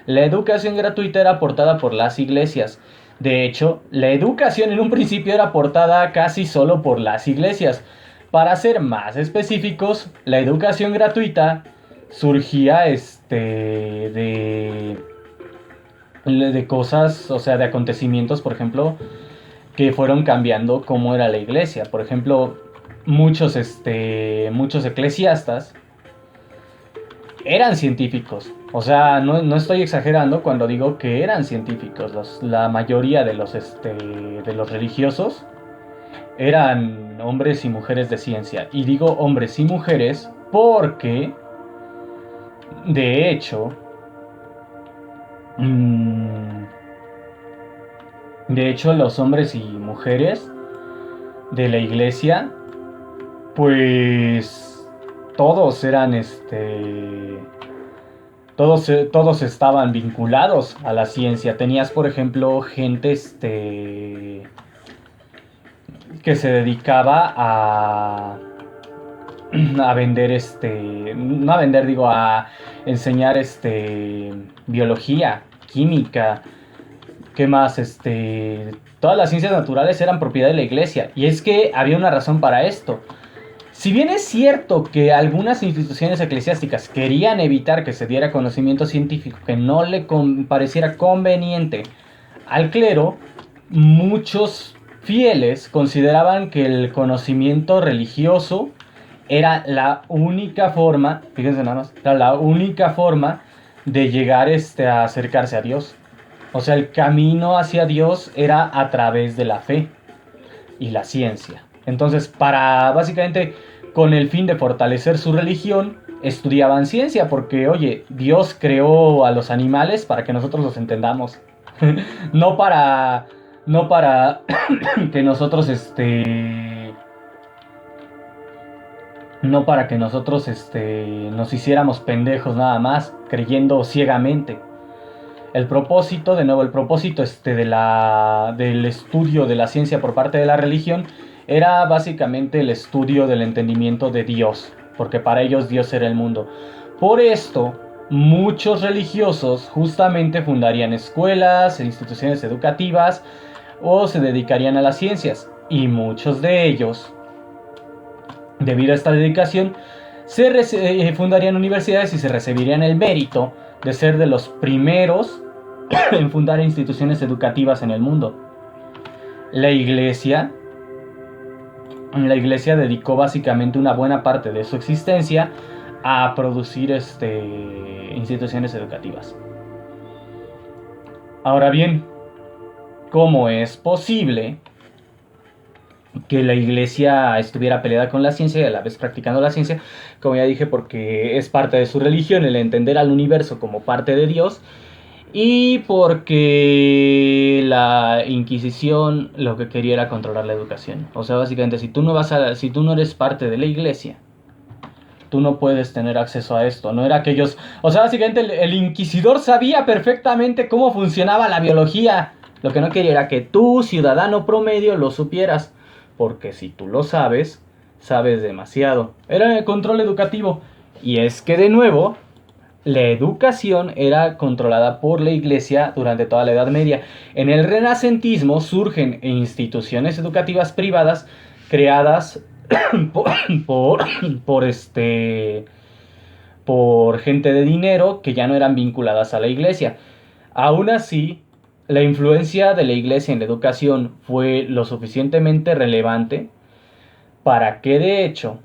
la educación gratuita era aportada por las iglesias. De hecho, la educación en un principio era aportada casi solo por las iglesias. Para ser más específicos, la educación gratuita surgía de cosas, o sea, de acontecimientos, por ejemplo, que fueron cambiando cómo era la iglesia. Por ejemplo, muchos eclesiastas eran científicos. O sea, no estoy exagerando cuando digo que eran científicos. La mayoría de los religiosos eran hombres y mujeres de ciencia. Y digo hombres y mujeres porque, de hecho, los hombres y mujeres de la iglesia, pues todos eran todos estaban vinculados a la ciencia. Tenías, por ejemplo, gente que se dedicaba a vender no a vender, digo, a enseñar biología, química, ¿qué más? Todas las ciencias naturales eran propiedad de la iglesia. Y es que había una razón para esto. Si bien es cierto que algunas instituciones eclesiásticas querían evitar que se diera conocimiento científico que no le pareciera conveniente al clero, muchos fieles consideraban que el conocimiento religioso era la única forma, fíjense nada más, era la única forma de llegar a acercarse a Dios. O sea, el camino hacia Dios era a través de la fe y la ciencia. Entonces, básicamente, con el fin de fortalecer su religión, estudiaban ciencia, porque, oye, Dios creó a los animales para que nosotros los entendamos. no para que nosotros, no para que nosotros, nos hiciéramos pendejos nada más, creyendo ciegamente. El propósito del estudio de la ciencia por parte de la religión era básicamente el estudio del entendimiento de Dios, porque para ellos Dios era el mundo. Por esto, muchos religiosos justamente fundarían escuelas e instituciones educativas o se dedicarían a las ciencias, y muchos de ellos, debido a esta dedicación, fundarían universidades y se recibirían el mérito de ser de los primeros en fundar instituciones educativas en el mundo. La iglesia dedicó básicamente una buena parte de su existencia a producir instituciones educativas. Ahora bien, ¿cómo es posible que la iglesia estuviera peleada con la ciencia y a la vez practicando la ciencia? Como ya dije, porque es parte de su religión el entender al universo como parte de Dios, y porque la Inquisición lo que quería era controlar la educación. O sea, básicamente, si tú no eres parte de la iglesia, tú no puedes tener acceso a esto. No era que ellos, o sea, básicamente el inquisidor sabía perfectamente cómo funcionaba la biología. Lo que no quería era que tú, ciudadano promedio, lo supieras, porque si tú lo sabes, sabes demasiado. Era el control educativo. Y es que de nuevo, la educación era controlada por la Iglesia durante toda la Edad Media. En el Renacentismo surgen instituciones educativas privadas creadas por, por, por por gente de dinero que ya no eran vinculadas a la Iglesia. Aún así, la influencia de la Iglesia en la educación fue lo suficientemente relevante para que de hecho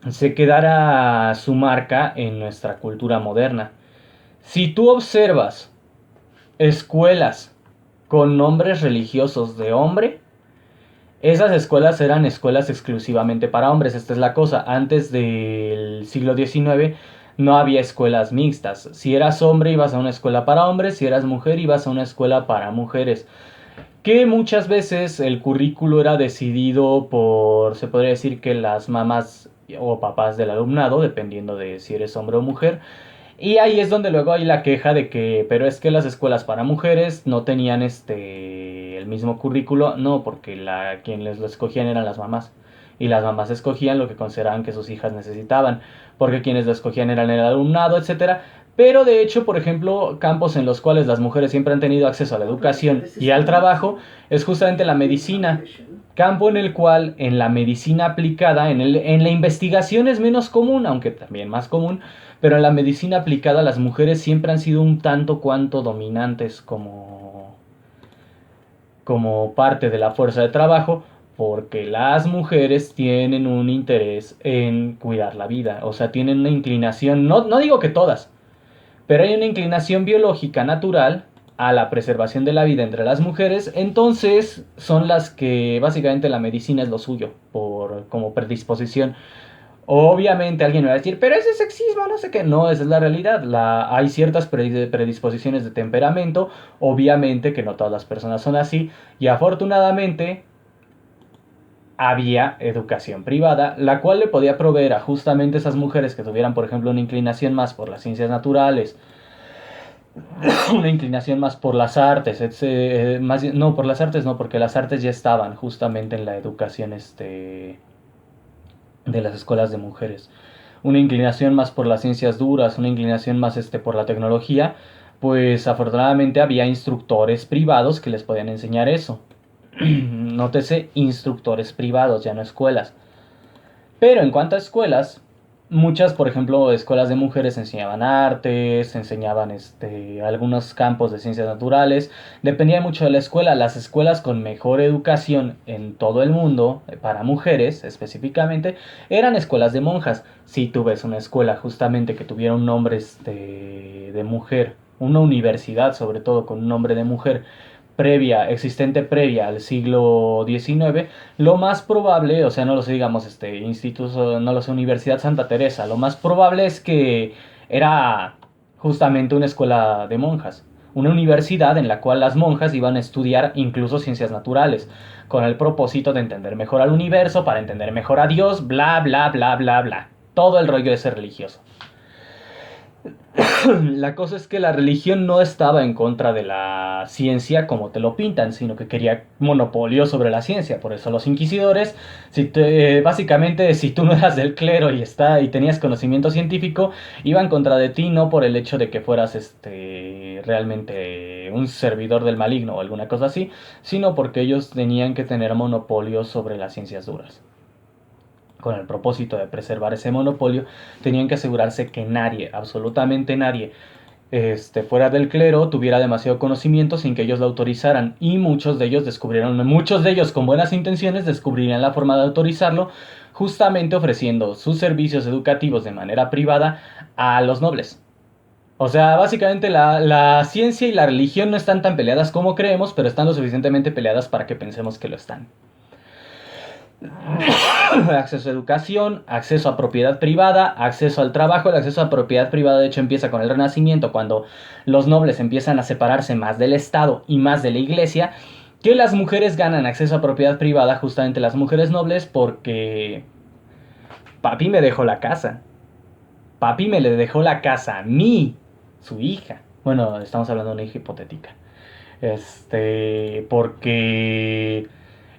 se quedara su marca en nuestra cultura moderna. Si tú observas escuelas con nombres religiosos de hombre, esas escuelas eran escuelas exclusivamente para hombres. Esta es la cosa. Antes del siglo XIX no había escuelas mixtas. Si eras hombre ibas a una escuela para hombres, si eras mujer ibas a una escuela para mujeres. Que muchas veces el currículo era decidido por, se podría decir que las mamás o papás del alumnado, dependiendo de si eres hombre o mujer. Y ahí es donde luego hay la queja de que, pero es que las escuelas para mujeres no tenían el mismo currículo, no, porque quienes lo escogían eran las mamás. Y las mamás escogían lo que consideraban que sus hijas necesitaban, porque quienes lo escogían eran el alumnado, etcétera. Pero de hecho, por ejemplo, campos en los cuales las mujeres siempre han tenido acceso a la educación y al trabajo es justamente la medicina. Campo en el cual en la medicina aplicada, en la investigación es menos común, aunque también más común, pero en la medicina aplicada las mujeres siempre han sido un tanto cuanto dominantes como parte de la fuerza de trabajo, porque las mujeres tienen un interés en cuidar la vida, o sea, tienen una inclinación, no digo que todas, pero hay una inclinación biológica natural a la preservación de la vida entre las mujeres, entonces son las que básicamente la medicina es lo suyo, como predisposición. Obviamente alguien me va a decir, pero ese es sexismo, no sé qué. No, esa es la realidad. Hay ciertas predisposiciones de temperamento. Obviamente que no todas las personas son así. Y afortunadamente había educación privada, la cual le podía proveer a justamente esas mujeres que tuvieran, por ejemplo, una inclinación más por las ciencias naturales, una inclinación más por las artes, no, por las artes no, porque las artes ya estaban justamente en la educación de las escuelas de mujeres, una inclinación más por las ciencias duras, una inclinación más por la tecnología, pues afortunadamente había instructores privados que les podían enseñar eso. Nótese, instructores privados, ya no escuelas. Pero en cuanto a escuelas, muchas, por ejemplo, escuelas de mujeres enseñaban artes, enseñaban algunos campos de ciencias naturales. Dependía mucho de la escuela. Las escuelas con mejor educación en todo el mundo, para mujeres específicamente, eran escuelas de monjas. Si tú ves una escuela justamente que tuviera un nombre de mujer, una universidad sobre todo con un nombre de mujer, existente previa al siglo XIX, lo más probable, o sea, no lo sé, digamos, instituto, no lo sé, Universidad Santa Teresa, lo más probable es que era justamente una escuela de monjas, una universidad en la cual las monjas iban a estudiar incluso ciencias naturales, con el propósito de entender mejor al universo, para entender mejor a Dios, bla, bla, bla, bla, bla. Todo el rollo de ser religioso. La cosa es que la religión no estaba en contra de la ciencia como te lo pintan, sino que quería monopolio sobre la ciencia. Por eso los inquisidores, básicamente, si tú no eras del clero y tenías conocimiento científico, iban contra de ti no por el hecho de que fueras realmente un servidor del maligno o alguna cosa así, sino porque ellos tenían que tener monopolio sobre las ciencias duras. Con el propósito de preservar ese monopolio, tenían que asegurarse que nadie, absolutamente nadie, fuera del clero tuviera demasiado conocimiento sin que ellos lo autorizaran, y muchos de ellos con buenas intenciones descubrirían la forma de autorizarlo, justamente ofreciendo sus servicios educativos de manera privada a los nobles. O sea, básicamente la ciencia y la religión no están tan peleadas como creemos, pero están lo suficientemente peleadas para que pensemos que lo están. Acceso a educación, acceso a propiedad privada, acceso al trabajo. El acceso a propiedad privada de hecho empieza con el Renacimiento, cuando los nobles empiezan a separarse más del Estado y más de la Iglesia, que las mujeres ganan acceso a propiedad privada, justamente las mujeres nobles, porque papi me dejó la casa. Papi me le dejó la casa a mí, su hija. Bueno, estamos hablando de una hija hipotética. Porque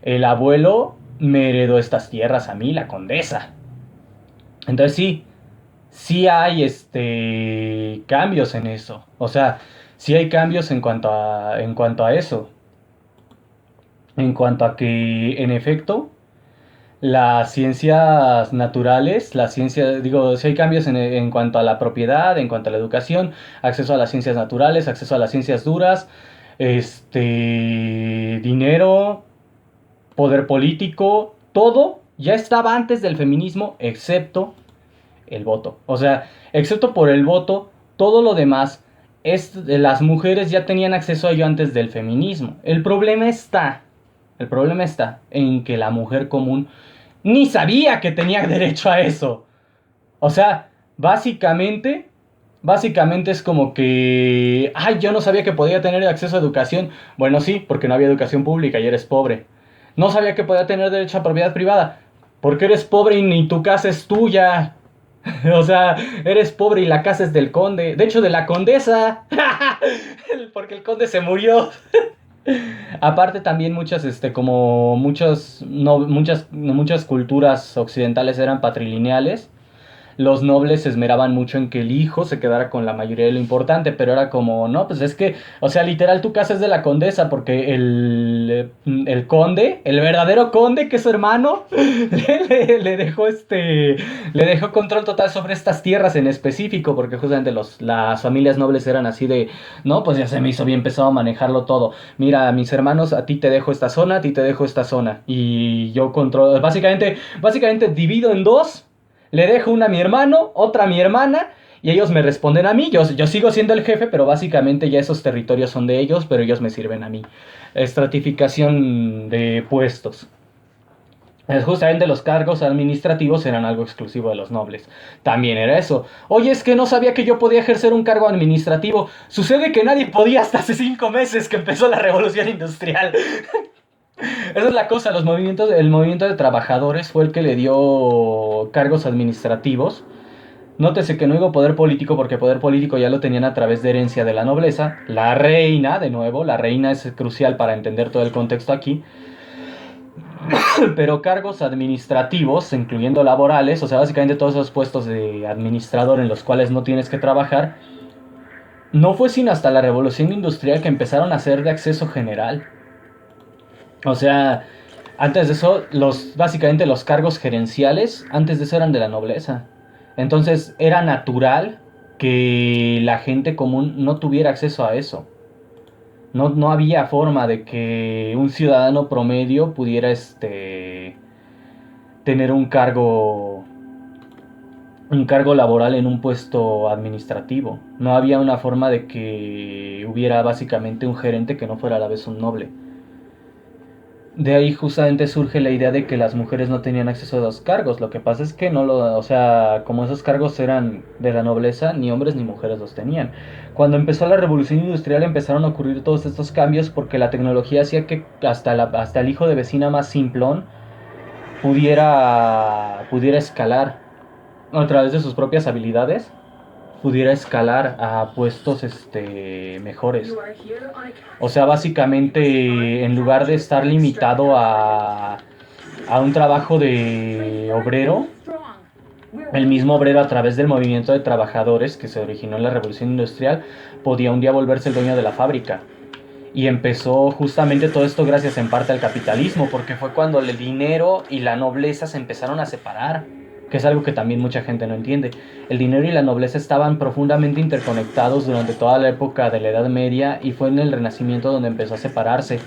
el abuelo me heredó estas tierras a mí, la condesa. Entonces sí, sí hay cambios en eso. O sea, sí hay cambios en cuanto a eso. En cuanto a que, en efecto, las ciencias naturales, la ciencia, digo, si hay cambios en cuanto a la propiedad, en cuanto a la educación, acceso a las ciencias naturales, acceso a las ciencias duras, dinero, poder político, todo ya estaba antes del feminismo, excepto el voto. O sea, excepto por el voto, todo lo demás, las mujeres ya tenían acceso a ello antes del feminismo. El problema está en que la mujer común ni sabía que tenía derecho a eso. O sea, básicamente es como que, ay, yo no sabía que podía tener acceso a educación. Bueno, sí, porque no había educación pública y eres pobre. No sabía que podía tener derecho a propiedad privada, porque eres pobre y ni tu casa es tuya. O sea, eres pobre y la casa es del conde. De hecho, de la condesa. Porque el conde se murió. Aparte también como muchos, no, muchas culturas occidentales eran patrilineales, los nobles se esmeraban mucho en que el hijo se quedara con la mayoría de lo importante, pero era como, no, pues es que, o sea, literal tu casa es de la condesa, porque el conde, el verdadero conde, que es su hermano, le dejó control total sobre estas tierras en específico, porque justamente las familias nobles eran así de, no, pues ya se me hizo bien pesado manejarlo todo. Mira, mis hermanos, a ti te dejo esta zona, a ti te dejo esta zona, y yo controlo, básicamente divido en dos. Le dejo una a mi hermano, otra a mi hermana, y ellos me responden a mí. Yo sigo siendo el jefe, pero básicamente ya esos territorios son de ellos, pero ellos me sirven a mí. Estratificación de puestos. Justamente los cargos administrativos eran algo exclusivo de los nobles. También era eso. Oye, es que no sabía que yo podía ejercer un cargo administrativo. Sucede que nadie podía hasta hace 5 meses que empezó la revolución industrial. Esa es la cosa, el movimiento de trabajadores fue el que le dio cargos administrativos. Nótese que no digo poder político porque poder político ya lo tenían a través de herencia de la nobleza. La reina, de nuevo, la reina es crucial para entender todo el contexto aquí. Pero cargos administrativos, incluyendo laborales, o sea, básicamente todos esos puestos de administrador en los cuales no tienes que trabajar, no fue sino hasta la revolución industrial que empezaron a ser de acceso general. O sea, antes de eso, básicamente los cargos gerenciales, antes de eso eran de la nobleza. Entonces era natural que la gente común no tuviera acceso a eso. No había forma de que un ciudadano promedio pudiera tener un cargo laboral en un puesto administrativo. No había una forma de que hubiera básicamente un gerente que no fuera a la vez un noble. De ahí justamente surge la idea de que las mujeres no tenían acceso a los cargos. Lo que pasa es que o sea, como esos cargos eran de la nobleza, ni hombres ni mujeres los tenían. Cuando empezó la revolución industrial empezaron a ocurrir todos estos cambios porque la tecnología hacía que hasta el hijo de vecina más simplón pudiera escalar a través de sus propias habilidades, pudiera escalar a puestos mejores. O sea, básicamente, en lugar de estar limitado a un trabajo de obrero, el mismo obrero, a través del movimiento de trabajadores que se originó en la Revolución Industrial, podía un día volverse el dueño de la fábrica. Y empezó justamente todo esto gracias en parte al capitalismo, porque fue cuando el dinero y la nobleza se empezaron a separar, que es algo que también mucha gente no entiende. El dinero y la nobleza estaban profundamente interconectados durante toda la época de la Edad Media y fue en el Renacimiento donde empezó a separarse.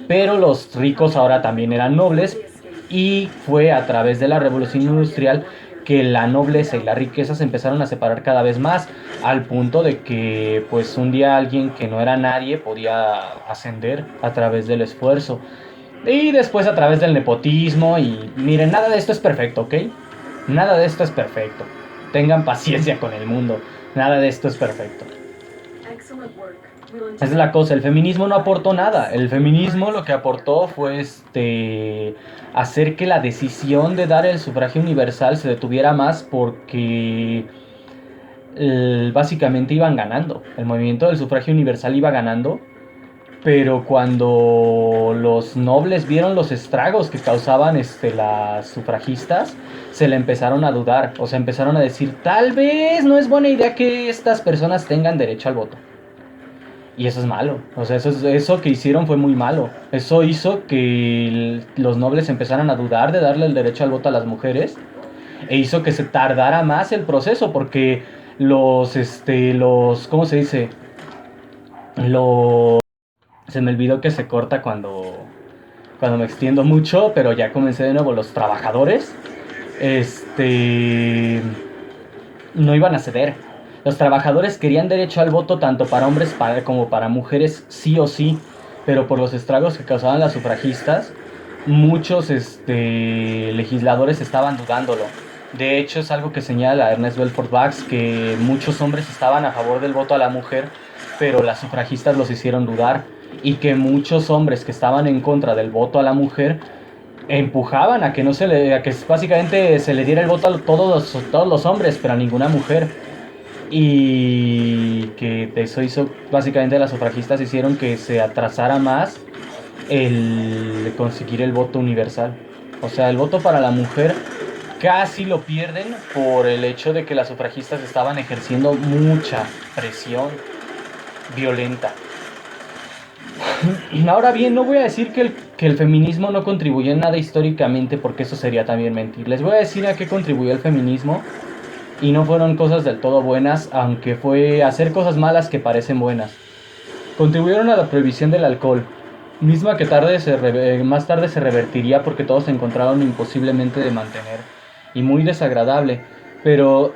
Pero los ricos ahora también eran nobles y fue a través de la Revolución Industrial que la nobleza y la riqueza se empezaron a separar cada vez más, al punto de que pues un día alguien que no era nadie podía ascender a través del esfuerzo y después a través del nepotismo. Y miren, nada de esto es perfecto, ¿ok? Nada de esto es perfecto. Tengan paciencia con el mundo. Nada de esto es perfecto. Esa es la cosa, el feminismo no aportó nada. El feminismo lo que aportó fue hacer que la decisión de dar el sufragio universal se detuviera más porque básicamente iban ganando. El movimiento del sufragio universal iba ganando pero cuando los nobles vieron los estragos que causaban las sufragistas, se le empezaron a dudar, o sea, empezaron a decir, tal vez no es buena idea que estas personas tengan derecho al voto. Y eso es malo, o sea, eso que hicieron fue muy malo. Eso hizo que los nobles empezaran a dudar de darle el derecho al voto a las mujeres e hizo que se tardara más el proceso porque ¿cómo se dice? Los Se me olvidó que se corta cuando me extiendo mucho, pero ya comencé de nuevo. Los trabajadores, este, no iban a ceder. Los trabajadores querían derecho al voto tanto para hombres como para mujeres, sí o sí, pero por los estragos que causaban las sufragistas, muchos legisladores estaban dudándolo. De hecho, es algo que señala Ernest Belfort Bax, que muchos hombres estaban a favor del voto a la mujer, pero las sufragistas los hicieron dudar, y que muchos hombres que estaban en contra del voto a la mujer empujaban a que a que básicamente se le diera el voto a todos los hombres, pero a ninguna mujer. Y que eso hizo, básicamente las sufragistas hicieron que se atrasara más el conseguir el voto universal. O sea, el voto para la mujer casi lo pierden por el hecho de que las sufragistas estaban ejerciendo mucha presión violenta. Ahora bien, no voy a decir que el feminismo no contribuyó en nada históricamente, porque eso sería también mentir. Les voy a decir a qué contribuyó el feminismo, y no fueron cosas del todo buenas, aunque fue hacer cosas malas que parecen buenas. Contribuyeron a la prohibición del alcohol, misma que más tarde se revertiría porque todos se encontraron imposiblemente de mantener y muy desagradable. Pero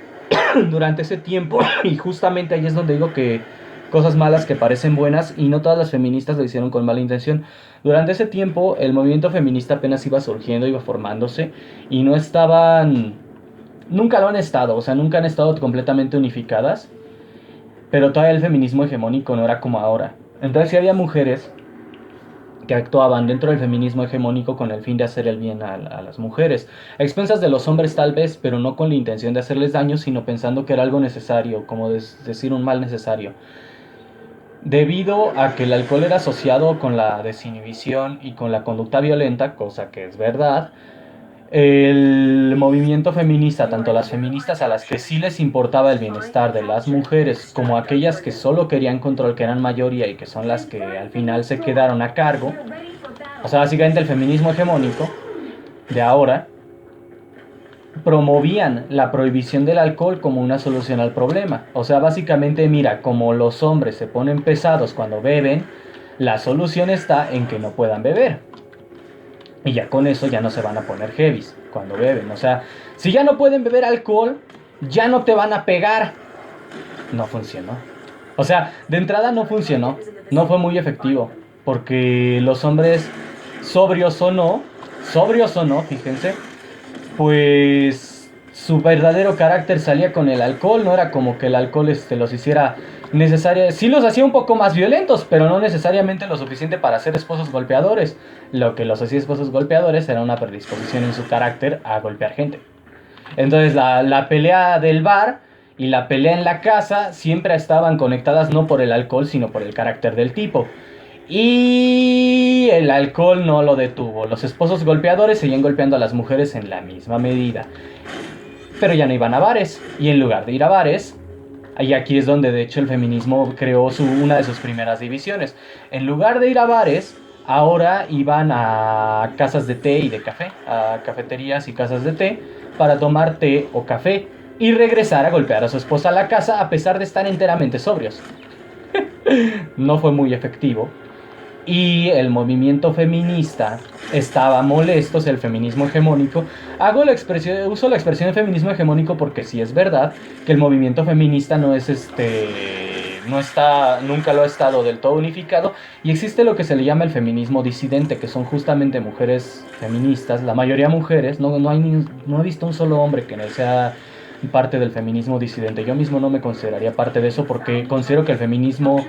durante ese tiempo, y justamente ahí es donde digo que cosas malas que parecen buenas, y no todas las feministas lo hicieron con mala intención. Durante ese tiempo el movimiento feminista apenas iba surgiendo, iba formándose, y no estaban, nunca lo han estado, o sea, nunca han estado completamente unificadas, pero todavía el feminismo hegemónico no era como ahora. Entonces sí había mujeres que actuaban dentro del feminismo hegemónico con el fin de hacer el bien a las mujeres, a expensas de los hombres tal vez, pero no con la intención de hacerles daño, sino pensando que era algo necesario, como decir un mal necesario. Debido a que el alcohol era asociado con la desinhibición y con la conducta violenta, cosa que es verdad, el movimiento feminista, tanto las feministas a las que sí les importaba el bienestar de las mujeres, como aquellas que solo querían control, que eran mayoría y que son las que al final se quedaron a cargo, o sea, básicamente el feminismo hegemónico de ahora, promovían la prohibición del alcohol como una solución al problema. O sea, básicamente, mira, como los hombres se ponen pesados cuando beben, la solución está en que no puedan beber. Y ya con eso ya no se van a poner heavies cuando beben. O sea, si ya no pueden beber alcohol, ya no te van a pegar. No funcionó. O sea, de entrada no funcionó. No fue muy efectivo. Porque los hombres, sobrios o no, fíjense, pues su verdadero carácter salía con el alcohol. No era como que el alcohol los hiciera necesarios. Sí los hacía un poco más violentos, pero no necesariamente lo suficiente para ser esposos golpeadores. Lo que los hacía esposos golpeadores era una predisposición en su carácter a golpear gente. Entonces la pelea del bar y la pelea en la casa siempre estaban conectadas no por el alcohol, sino por el carácter del tipo. Y el alcohol no lo detuvo. Los esposos golpeadores seguían golpeando a las mujeres en la misma medida. Pero ya no iban a bares. Y en lugar de ir a bares, y aquí es donde de hecho el feminismo creó una de sus primeras divisiones. En lugar de ir a bares, ahora iban a casas de té y de café, a cafeterías y casas de té, para tomar té o café y regresar a golpear a su esposa a la casa a pesar de estar enteramente sobrios. No fue muy efectivo. Y el movimiento feminista estaba molesto, o sea, el feminismo hegemónico. Uso la expresión de feminismo hegemónico porque sí es verdad que el movimiento feminista no es nunca lo ha estado del todo unificado, y existe lo que se le llama el feminismo disidente, que son justamente mujeres feministas, la mayoría mujeres. No he visto un solo hombre que no sea parte del feminismo disidente. Yo mismo no me consideraría parte de eso porque considero que el feminismo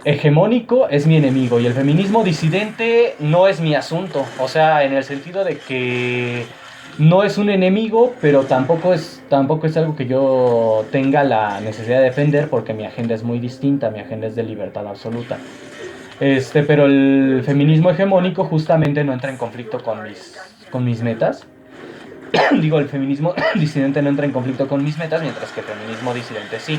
hegemónico es mi enemigo y el feminismo disidente no es mi asunto. O sea, en el sentido de que no es un enemigo, pero tampoco es algo que yo tenga la necesidad de defender, porque mi agenda es muy distinta, mi agenda es de libertad absoluta. Pero el feminismo hegemónico justamente no entra en conflicto con mis metas. Digo, el feminismo disidente no entra en conflicto con mis metas, mientras que el feminismo disidente sí.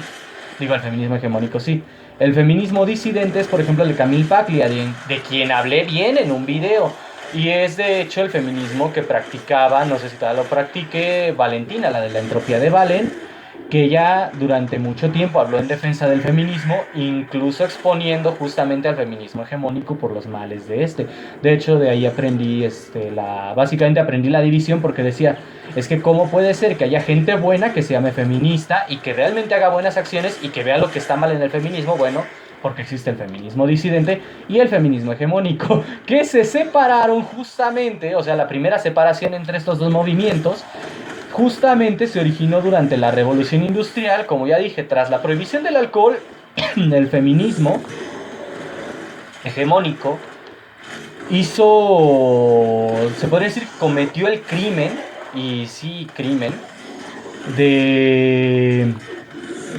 Digo, el feminismo hegemónico sí. El feminismo disidente es, por ejemplo, el de Camille Paglia, de quien hablé bien en un video. Y es, de hecho, el feminismo que practicaba, no sé si todavía lo practique, Valentina, la de la entropía de Valen, que ya durante mucho tiempo habló en defensa del feminismo, incluso exponiendo justamente al feminismo hegemónico por los males de este. De hecho, de ahí aprendí, básicamente aprendí la división, porque decía, es que cómo puede ser que haya gente buena que se llame feminista y que realmente haga buenas acciones y que vea lo que está mal en el feminismo. Bueno, porque existe el feminismo disidente y el feminismo hegemónico, que se separaron justamente, o sea, la primera separación entre estos dos movimientos justamente se originó durante la Revolución Industrial, como ya dije, tras la prohibición del alcohol. El feminismo hegemónico se podría decir, cometió el crimen, y sí, crimen, de,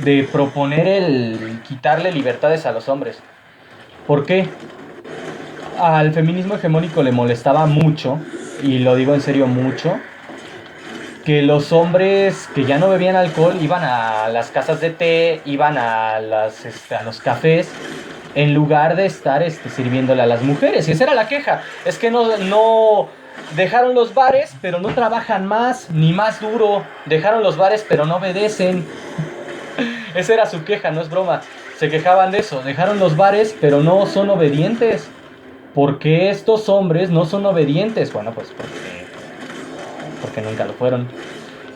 de proponer el quitarle libertades a los hombres. ¿Por qué? Al feminismo hegemónico le molestaba mucho, y lo digo en serio mucho, que los hombres que ya no bebían alcohol iban a las casas de té, iban a los cafés, en lugar de estar sirviéndole a las mujeres. Y esa era la queja. Es que no dejaron los bares, pero no trabajan más, ni más duro. Dejaron los bares, pero no obedecen. Esa era su queja, no es broma. Se quejaban de eso. Dejaron los bares, pero no son obedientes. ¿Por qué estos hombres no son obedientes? Bueno, pues porque nunca lo fueron.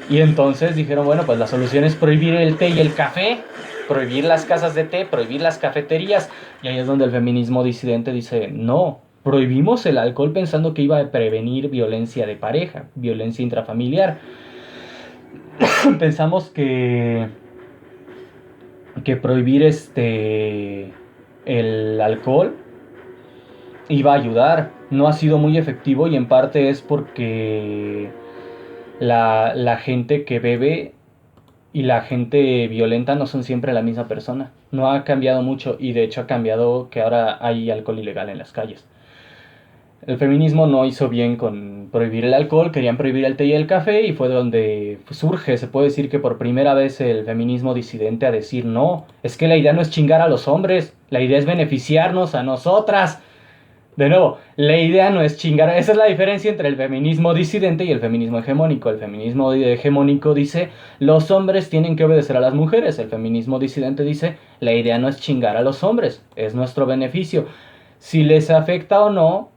Y entonces dijeron, bueno, pues la solución es prohibir el té y el café, prohibir las casas de té, prohibir las cafeterías. Y ahí es donde el feminismo disidente dice, no, prohibimos el alcohol pensando que iba a prevenir violencia de pareja, violencia intrafamiliar. Pensamos que prohibir el alcohol iba a ayudar. No ha sido muy efectivo, y en parte es porque la gente que bebe y la gente violenta no son siempre la misma persona. No ha cambiado mucho, y de hecho ha cambiado que ahora hay alcohol ilegal en las calles. El feminismo no hizo bien con prohibir el alcohol, querían prohibir el té y el café, y fue donde surge, se puede decir que por primera vez, el feminismo disidente a decir, no, es que la idea no es chingar a los hombres, la idea es beneficiarnos a nosotras. De nuevo, la idea no es chingar. Esa es la diferencia entre el feminismo disidente y el feminismo hegemónico. El feminismo hegemónico dice, los hombres tienen que obedecer a las mujeres. El feminismo disidente dice, la idea no es chingar a los hombres, es nuestro beneficio. Si les afecta o no,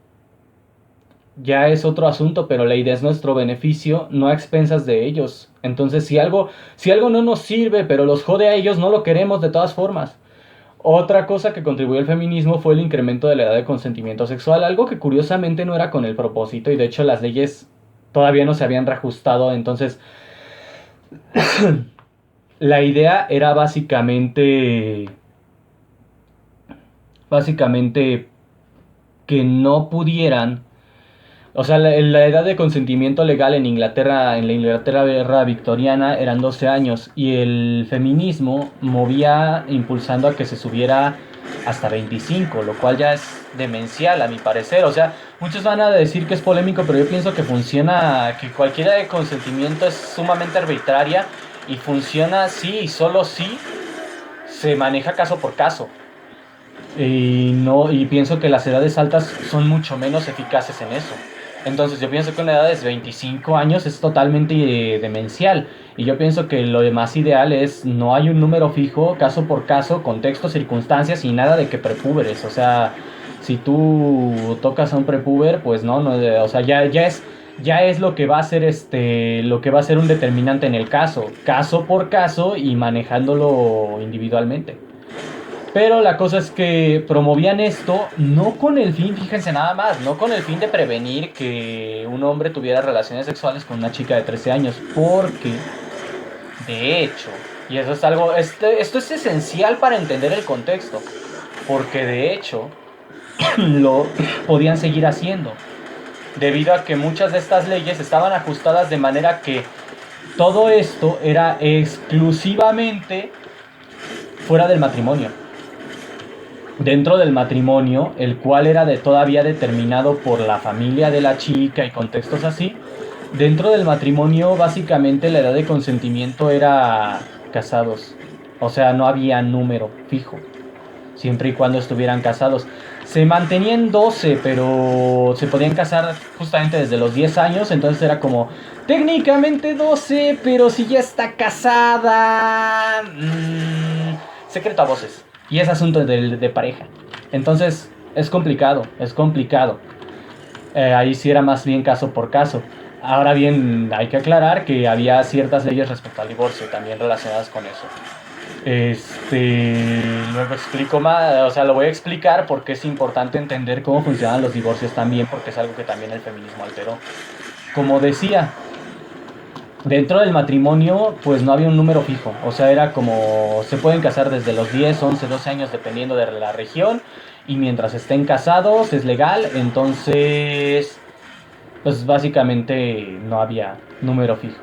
ya es otro asunto, pero la idea es nuestro beneficio, no a expensas de ellos. Entonces, si algo no nos sirve, pero los jode a ellos, no lo queremos de todas formas. Otra cosa que contribuyó al feminismo fue el incremento de la edad de consentimiento sexual, algo que curiosamente no era con el propósito, y de hecho las leyes todavía no se habían reajustado. Entonces, la idea era básicamente que no pudieran, o sea, la edad de consentimiento legal en Inglaterra, en la Inglaterra victoriana, eran 12 años, y el feminismo movía impulsando a que se subiera hasta 25, lo cual ya es demencial a mi parecer. O sea, muchos van a decir que es polémico, pero yo pienso que funciona, que cualquier edad de consentimiento es sumamente arbitraria, y funciona sí y solo sí se maneja caso por caso. Y pienso que las edades altas son mucho menos eficaces en eso. Entonces yo pienso que una edad de 25 años es totalmente demencial. Y yo pienso que lo más ideal es, no hay un número fijo, caso por caso, contexto, circunstancias, y nada de que prepúberes. O sea, si tú tocas a un prepuber, pues no, o sea, ya es lo que va a ser lo que va a ser un determinante en el caso por caso, y manejándolo individualmente. Pero la cosa es que promovían esto no con el fin, fíjense nada más, no con el fin de prevenir que un hombre tuviera relaciones sexuales con una chica de 13 años, porque, de hecho, y eso es algo, esto es esencial para entender el contexto, porque de hecho lo podían seguir haciendo, debido a que muchas de estas leyes estaban ajustadas de manera que todo esto era exclusivamente fuera del matrimonio. dentro del matrimonio, el cual era todavía determinado por la familia de la chica y contextos así. Dentro del matrimonio, básicamente la edad de consentimiento era casados. O sea, no había número fijo, siempre y cuando estuvieran casados. Se mantenían 12, pero se podían casar justamente desde los 10 años, entonces era como, técnicamente 12, pero si ya está casada, secreto a voces. Y es asunto de pareja. Entonces, es complicado, es complicado. Ahí sí era más bien caso por caso. Ahora bien, hay que aclarar que había ciertas leyes respecto al divorcio también relacionadas con eso. Luego explico más, o sea, lo voy a explicar porque es importante entender cómo funcionan los divorcios también, porque es algo que también el feminismo alteró. Como decía, dentro del matrimonio, pues no había un número fijo, o sea, era como, se pueden casar desde los 10, 11, 12 años dependiendo de la región, y mientras estén casados es legal, entonces, pues básicamente no había número fijo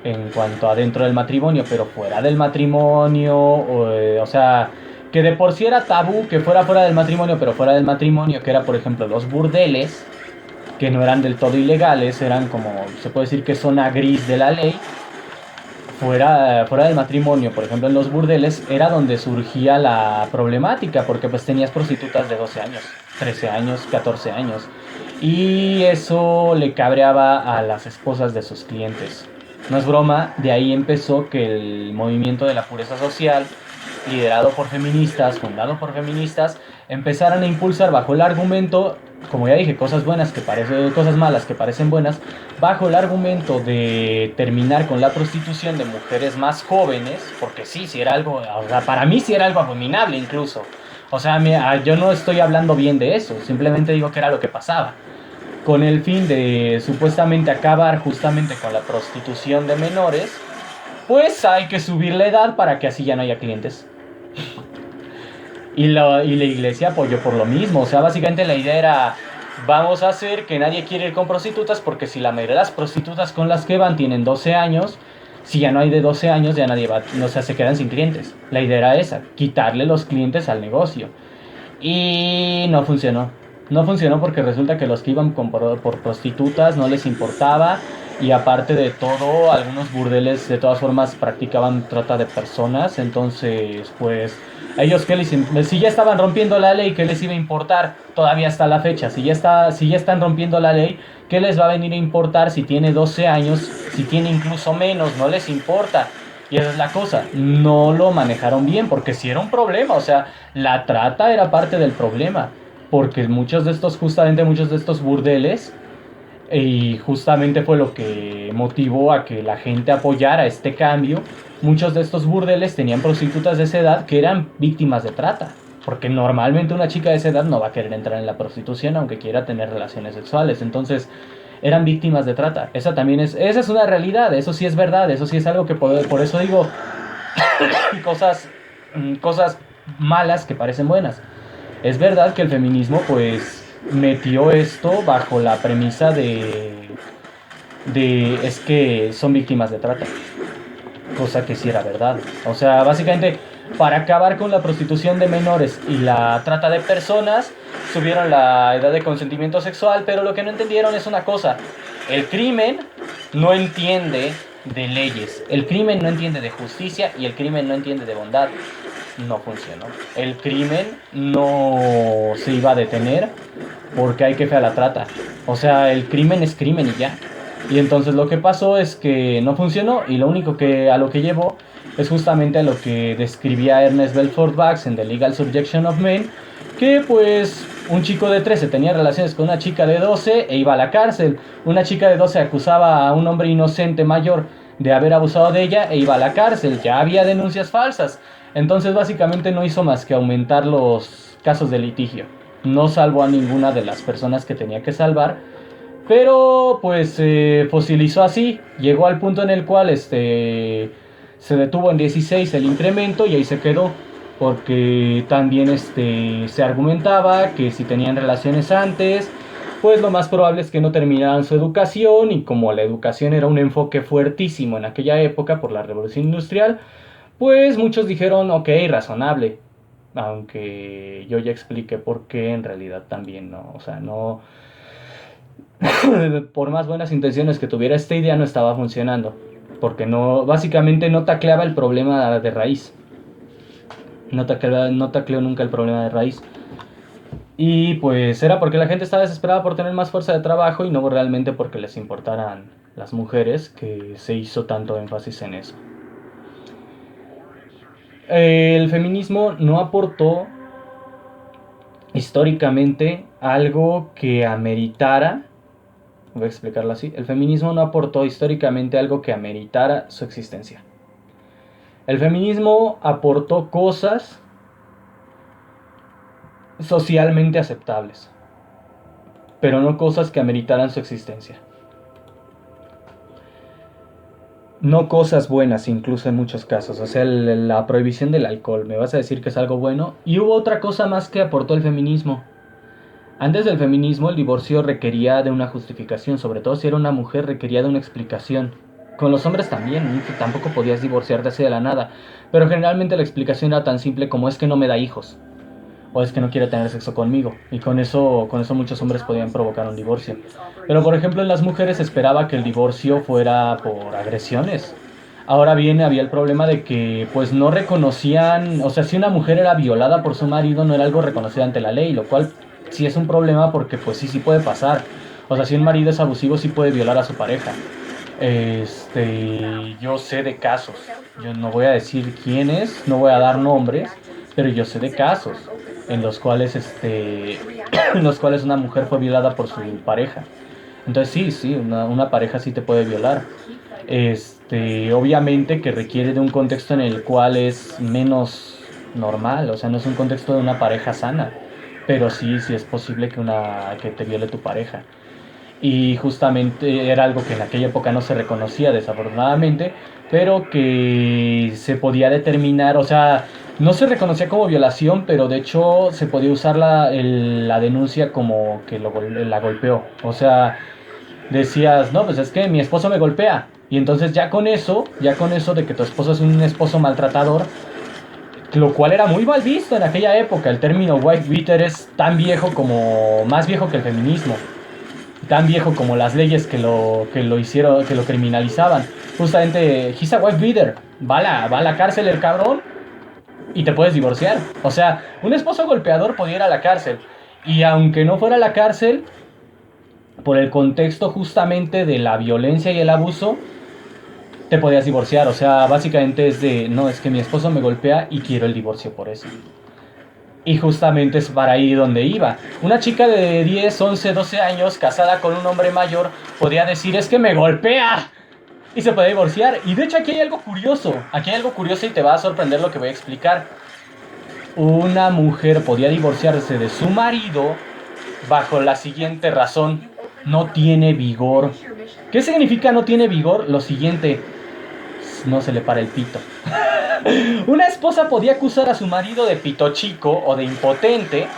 en cuanto a dentro del matrimonio, pero fuera del matrimonio, o sea, que de por sí era tabú que fuera fuera del matrimonio, pero fuera del matrimonio, que era por ejemplo los burdeles, que no eran del todo ilegales, eran como, se puede decir que zona gris de la ley, fuera del matrimonio, por ejemplo en los burdeles, era donde surgía la problemática, porque pues tenías prostitutas de 12 años, 13 años, 14 años, y eso le cabreaba a las esposas de sus clientes. No es broma, de ahí empezó que el movimiento de la pureza social, liderado por feministas, fundado por feministas, empezaran a impulsar bajo el argumento, como ya dije, cosas buenas que parecen, cosas malas que parecen buenas, bajo el argumento de terminar con la prostitución de mujeres más jóvenes, porque sí era algo, o sea, para mí sí era algo abominable incluso. O sea, yo no estoy hablando bien de eso, simplemente digo que era lo que pasaba con el fin de supuestamente acabar justamente con la prostitución de menores, pues hay que subir la edad para que así ya no haya clientes. Y la iglesia apoyó por lo mismo, o sea, básicamente la idea era, vamos a hacer que nadie quiera ir con prostitutas, porque si la mayoría de las prostitutas con las que van tienen 12 años, si ya no hay de 12 años, ya nadie va, o sea, se quedan sin clientes. La idea era esa, quitarle los clientes al negocio. Y no funcionó. No funcionó porque resulta que los que iban por prostitutas no les importaba. Y aparte de todo, algunos burdeles de todas formas practicaban trata de personas. Entonces, pues, ellos qué si ya estaban rompiendo la ley, ¿qué les iba a importar? Todavía hasta la fecha. Si ya están rompiendo la ley, ¿qué les va a venir a importar si tiene 12 años? Si tiene incluso menos, no les importa. Y esa es la cosa, no lo manejaron bien, porque si era un problema, o sea, la trata era parte del problema, porque justamente muchos de estos burdeles, y justamente fue lo que motivó a que la gente apoyara este cambio, muchos de estos burdeles tenían prostitutas de esa edad que eran víctimas de trata, porque normalmente una chica de esa edad no va a querer entrar en la prostitución aunque quiera tener relaciones sexuales, entonces eran víctimas de trata. Esa es una realidad, eso sí es verdad, eso sí es algo que por eso digo cosas malas que parecen buenas. Es verdad que el feminismo pues metió esto bajo la premisa de es que son víctimas de trata, cosa que sí era verdad. O sea, básicamente para acabar con la prostitución de menores y la trata de personas, subieron la edad de consentimiento sexual, pero lo que no entendieron es una cosa, el crimen no entiende de leyes, el crimen no entiende de justicia y el crimen no entiende de bondad. No funcionó. El crimen no se iba a detener porque hay que fe a la trata. O sea, el crimen es crimen y ya. Y entonces lo que pasó es que no funcionó y lo único que a lo que llevó es justamente a lo que describía Ernest Belfort Bax en The Legal Subjection of Men, que pues un chico de 13 tenía relaciones con una chica de 12 e iba a la cárcel. Una chica de 12 acusaba a un hombre inocente mayor de haber abusado de ella e iba a la cárcel. Ya había denuncias falsas. Entonces básicamente no hizo más que aumentar los casos de litigio. No salvó a ninguna de las personas que tenía que salvar, pero pues se fosilizó así. Llegó al punto en el cual se detuvo en 16 el incremento y ahí se quedó. Porque también se argumentaba que si tenían relaciones antes, pues lo más probable es que no terminaran su educación. Y como la educación era un enfoque fuertísimo en aquella época por la revolución industrial, pues muchos dijeron, ok, razonable. aunque yo ya expliqué por qué en realidad también no, o sea, no, por más buenas intenciones que tuviera, esta idea no estaba funcionando, porque no, básicamente no tacleaba el problema de raíz, no tacleó nunca el problema de raíz. Y pues era porque la gente estaba desesperada por tener más fuerza de trabajo y no realmente porque les importaran las mujeres, que se hizo tanto énfasis en eso. El feminismo no aportó históricamente algo que ameritara, voy a explicarlo así, el feminismo no aportó históricamente algo que ameritara su existencia. El feminismo aportó cosas socialmente aceptables, pero no cosas que ameritaran su existencia. No cosas buenas, incluso en muchos casos. O sea, la prohibición del alcohol, me vas a decir que es algo bueno. Y hubo otra cosa más que aportó el feminismo. Antes del feminismo, el divorcio requería de una justificación, sobre todo si era una mujer, requería de una explicación. Con los hombres también, tampoco podías divorciarte así de la nada. Pero generalmente la explicación era tan simple como es que no me da hijos. O es que no quiere tener sexo conmigo. Y con eso muchos hombres podían provocar un divorcio. Pero por ejemplo en las mujeres se esperaba que el divorcio fuera por agresiones. Ahora bien, había el problema de que pues no reconocían, o sea, si una mujer era violada por su marido no era algo reconocido ante la ley, lo cual sí es un problema porque pues sí puede pasar. O sea, si un marido es abusivo sí puede violar a su pareja. Yo sé de casos. Yo no voy a decir quiénes, no voy a dar nombres, pero yo sé de casos en los cuales en los cuales una mujer fue violada por su pareja. Entonces sí, una pareja sí te puede violar. Obviamente que requiere de un contexto en el cual es menos normal, o sea, no es un contexto de una pareja sana, pero sí es posible que te viole tu pareja. Y justamente era algo que en aquella época no se reconocía desafortunadamente, pero que se podía determinar, o sea, no se reconocía como violación, pero de hecho se podía usar la denuncia como que la golpeó. O sea, decías, no, pues es que mi esposo me golpea. Y entonces ya con eso de que tu esposo es un esposo maltratador, lo cual era muy mal visto en aquella época. El término wife beater es tan viejo como, más viejo que el feminismo, tan viejo como las leyes que lo hicieron, que lo criminalizaban. Justamente, he's a wife beater, va a la cárcel el cabrón y te puedes divorciar. O sea, un esposo golpeador podía ir a la cárcel. Y aunque no fuera a la cárcel, por el contexto justamente de la violencia y el abuso, te podías divorciar. O sea, básicamente es de, no, es que mi esposo me golpea y quiero el divorcio por eso. Y justamente es para ahí donde iba. Una chica de 10, 11, 12 años, casada con un hombre mayor, podía decir, es que me golpea. Y se puede divorciar. Y de hecho aquí hay algo curioso. Aquí hay algo curioso y te va a sorprender lo que voy a explicar. Una mujer podía divorciarse de su marido bajo la siguiente razón: no tiene vigor. ¿Qué significa no tiene vigor? Lo siguiente: no se le para el pito. Una esposa podía acusar a su marido de pito chico o de impotente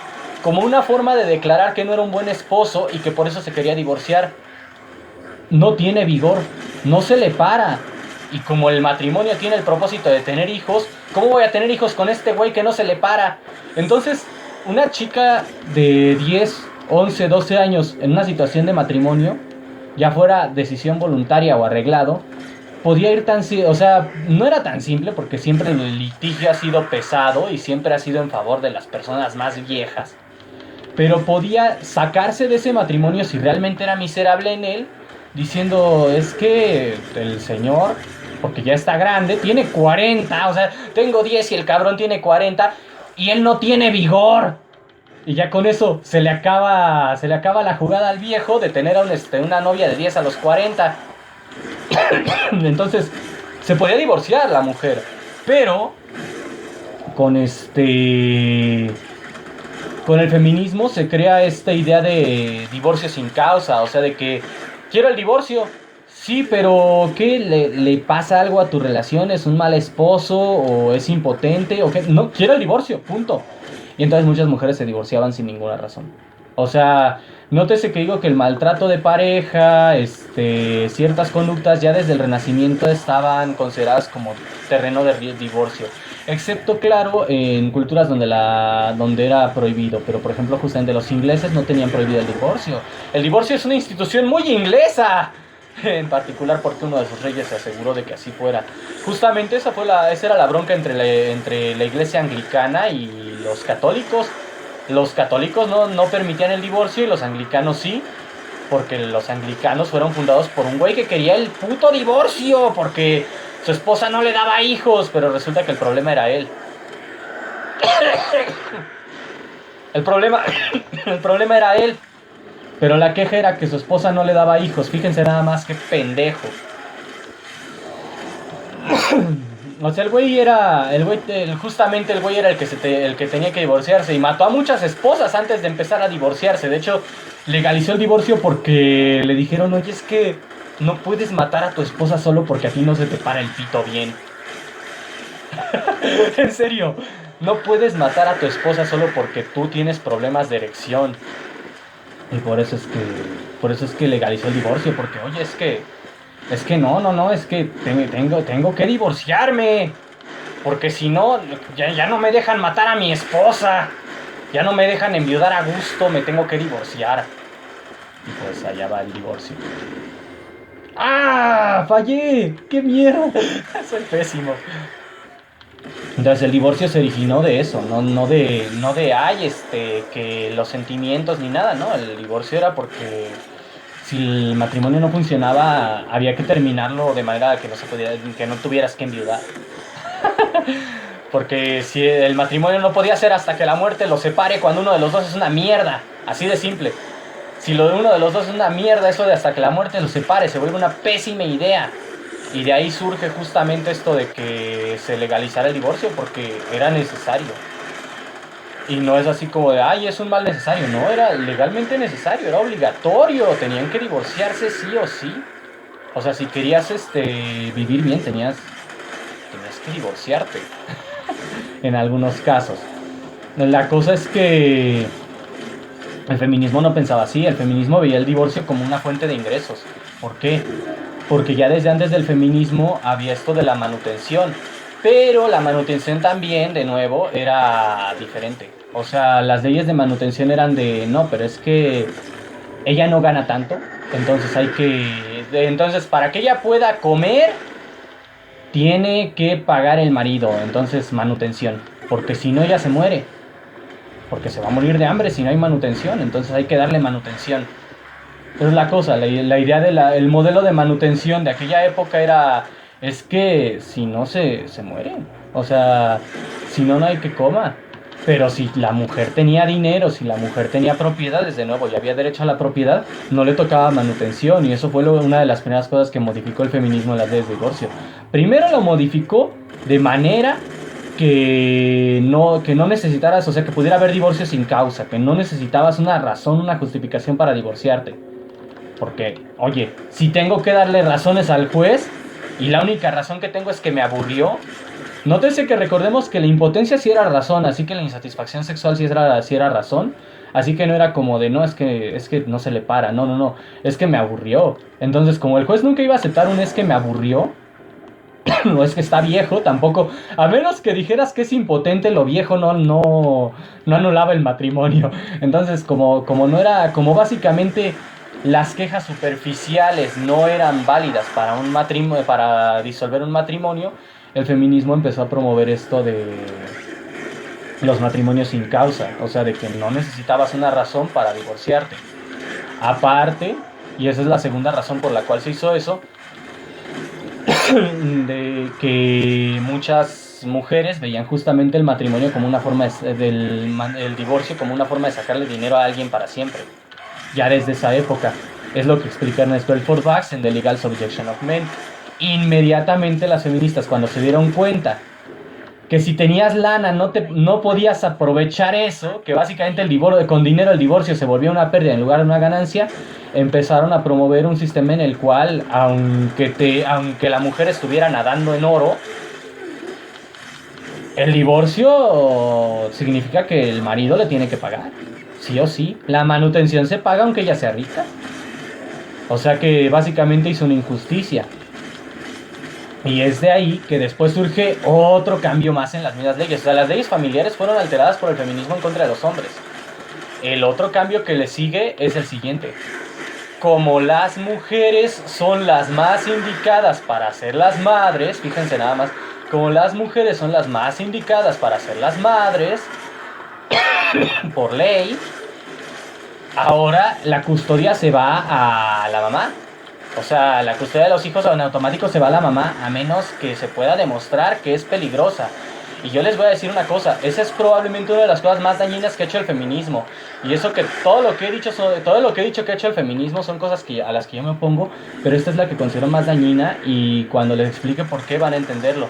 como una forma de declarar que no era un buen esposo y que por eso se quería divorciar. No tiene vigor, no se le para. Y como el matrimonio tiene el propósito de tener hijos, ¿cómo voy a tener hijos con este güey que no se le para? Entonces, una chica de 10, 11, 12 años en una situación de matrimonio, ya fuera decisión voluntaria o arreglado, podía ir o sea, no era tan simple porque siempre el litigio ha sido pesado y siempre ha sido en favor de las personas más viejas, pero podía sacarse de ese matrimonio si realmente era miserable en él, diciendo, es que el señor, porque ya está grande, tiene 40, o sea, tengo 10 y el cabrón tiene 40 y él no tiene vigor. Y ya con eso se le acaba la jugada al viejo de tener a una novia de 10 a los 40. Entonces se podía divorciar la mujer, pero con con el feminismo se crea esta idea de divorcio sin causa, o sea, de que quiero el divorcio, sí, pero ¿qué? ¿Le pasa algo a tu relación? ¿Es un mal esposo o es impotente o qué? No, quiero el divorcio, punto. Y entonces muchas mujeres se divorciaban sin ninguna razón. O sea, nótese que digo que el maltrato de pareja, ciertas conductas ya desde el Renacimiento estaban consideradas como terreno de divorcio. Excepto, claro, en culturas donde era prohibido. Pero, por ejemplo, justamente los ingleses no tenían prohibido el divorcio. El divorcio es una institución muy inglesa. En particular porque uno de sus reyes se aseguró de que así fuera. Justamente esa era la bronca entre la iglesia anglicana y los católicos. Los católicos no permitían el divorcio y los anglicanos sí. Porque los anglicanos fueron fundados por un güey que quería el puto divorcio. Porque su esposa no le daba hijos. Pero resulta que el problema era él. El problema, el problema era él. Pero la queja era que su esposa no le daba hijos. Fíjense nada más que pendejo. O sea, justamente el güey era el que tenía que divorciarse y mató a muchas esposas antes de empezar a divorciarse. De hecho, legalizó el divorcio porque le dijeron, oye, es que no puedes matar a tu esposa solo porque a ti no se te para el pito bien. En serio, no puedes matar a tu esposa solo porque tú tienes problemas de erección. Y por eso es que legalizó el divorcio, porque oye, es que no, es que tengo que divorciarme, porque si no, ya no me dejan matar a mi esposa, ya no me dejan enviudar a gusto, me tengo que divorciar. Y pues allá va el divorcio. ¡Ah! ¡Fallé! ¡Qué mierda! Soy pésimo. Entonces el divorcio se originó de eso, no de que los sentimientos ni nada, ¿no? El divorcio era porque si el matrimonio no funcionaba, había que terminarlo de manera que que no tuvieras que enviudar. Porque si el matrimonio no podía ser hasta que la muerte los separe cuando uno de los dos es una mierda, así de simple. Si lo de uno de los dos es una mierda, eso de hasta que la muerte los separe se vuelve una pésima idea. Y de ahí surge justamente esto de que se legalizara el divorcio porque era necesario. Y no es así como de, ay, es un mal necesario. No, era legalmente necesario, era obligatorio. Tenían que divorciarse sí o sí. O sea, si querías vivir bien, tenías que divorciarte. En algunos casos. La cosa es que el feminismo no pensaba así. El feminismo veía el divorcio como una fuente de ingresos. ¿Por qué? Porque ya desde antes del feminismo había esto de la manutención. Pero la manutención también, de nuevo, era diferente. O sea, las leyes de manutención eran no, pero es que ella no gana tanto. Entonces, para que ella pueda comer, tiene que pagar el marido. Entonces, manutención. Porque si no, ella se muere. Porque se va a morir de hambre si no hay manutención. Entonces hay que darle manutención. Pero es la cosa, la idea el modelo de manutención de aquella época es que si no se muere, o sea, si no hay que coma. Pero si la mujer tenía dinero, si la mujer tenía propiedades, de nuevo, ya había derecho a la propiedad, no le tocaba manutención. Y eso fue una de las primeras cosas que modificó el feminismo en las leyes de divorcio. Primero lo modificó de manera que no necesitaras, o sea, que pudiera haber divorcio sin causa, que no necesitabas una razón, una justificación para divorciarte. Porque, oye, si tengo que darle razones al juez y la única razón que tengo es que me aburrió. Nótese que recordemos que la impotencia sí era razón, así que la insatisfacción sexual sí era razón. Así que no era como de, no, es que no se le para, no, es que me aburrió. Entonces, como el juez nunca iba a aceptar un es que me aburrió, no es que está viejo tampoco, a menos que dijeras que es impotente, lo viejo no anulaba el matrimonio. Entonces, como no era, como básicamente las quejas superficiales no eran válidas para disolver un matrimonio, el feminismo empezó a promover esto de los matrimonios sin causa, o sea, de que no necesitabas una razón para divorciarte. Aparte, y esa es la segunda razón por la cual se hizo eso, de que muchas mujeres veían justamente el matrimonio como una forma el divorcio como una forma de sacarle dinero a alguien para siempre. Ya desde esa época. Es lo que explica Ernest Belfort Bax en The Legal Subjection of Men. Inmediatamente las feministas, cuando se dieron cuenta que si tenías lana no podías aprovechar eso, que básicamente con dinero el divorcio se volvía una pérdida en lugar de una ganancia, empezaron a promover un sistema en el cual, aunque la mujer estuviera nadando en oro, el divorcio significa que el marido le tiene que pagar. Sí o sí. La manutención se paga aunque ella sea rica. O sea que básicamente hizo una injusticia. Y es de ahí que después surge otro cambio más en las mismas leyes. O sea, las leyes familiares fueron alteradas por el feminismo en contra de los hombres. El otro cambio que le sigue es el siguiente. Como las mujeres son las más indicadas para ser las madres, fíjense nada más, como las mujeres son las más indicadas para ser las madres, por ley, ahora la custodia se va a la mamá. O sea, la custodia de los hijos en automático se va a la mamá, a menos que se pueda demostrar que es peligrosa. Y yo les voy a decir una cosa, esa es probablemente una de las cosas más dañinas que ha hecho el feminismo. Y eso que todo lo que he dicho que ha hecho el feminismo son cosas a las que yo me opongo, pero esta es la que considero más dañina y cuando les explique por qué van a entenderlo.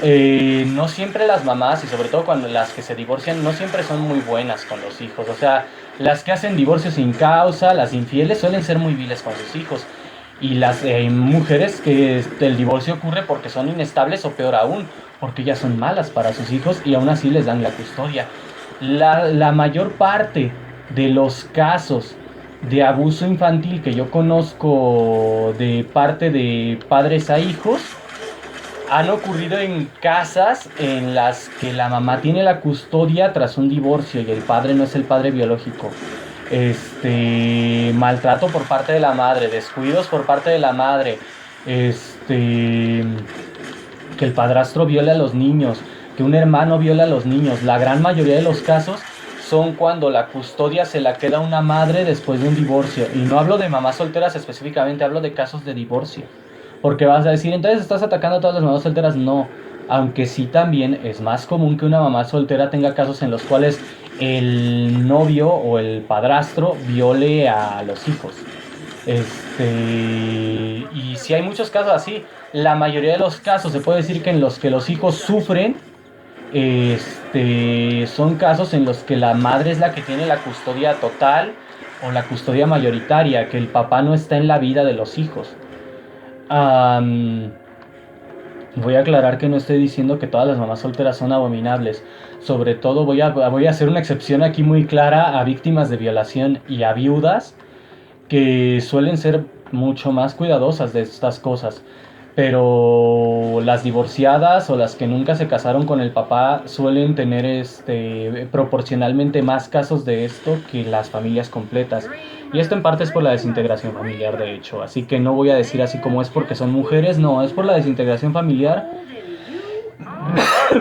No siempre las mamás, y sobre todo cuando las que se divorcian, no siempre son muy buenas con los hijos. O sea, las que hacen divorcio sin causa, las infieles, suelen ser muy viles con sus hijos. Y las mujeres que el divorcio ocurre porque son inestables o peor aún, porque ellas son malas para sus hijos y aún así les dan la custodia. La mayor parte de los casos de abuso infantil que yo conozco de parte de padres a hijos han ocurrido en casas en las que la mamá tiene la custodia tras un divorcio y el padre no es el padre biológico. Maltrato por parte de la madre, descuidos por parte de la madre, que el padrastro viole a los niños, que un hermano viole a los niños. La gran mayoría de los casos son cuando la custodia se la queda una madre después de un divorcio. Y no hablo de mamás solteras específicamente, hablo de casos de divorcio. Porque vas a decir, entonces estás atacando a todas las mamás solteras. No, aunque sí también es más común que una mamá soltera tenga casos en los cuales el novio o el padrastro viole a los hijos. Y si hay muchos casos así, la mayoría de los casos se puede decir que en los que los hijos sufren, son casos en los que la madre es la que tiene la custodia total o la custodia mayoritaria, que el papá no está en la vida de los hijos. Voy a aclarar que no estoy diciendo que todas las mamás solteras son abominables. Sobre todo voy a hacer una excepción aquí muy clara a víctimas de violación y a viudas que suelen ser mucho más cuidadosas de estas cosas. Pero las divorciadas o las que nunca se casaron con el papá suelen tener proporcionalmente más casos de esto que las familias completas. Y esto en parte es por la desintegración familiar, de hecho. Así que no voy a decir así como es porque son mujeres, no, es por la desintegración familiar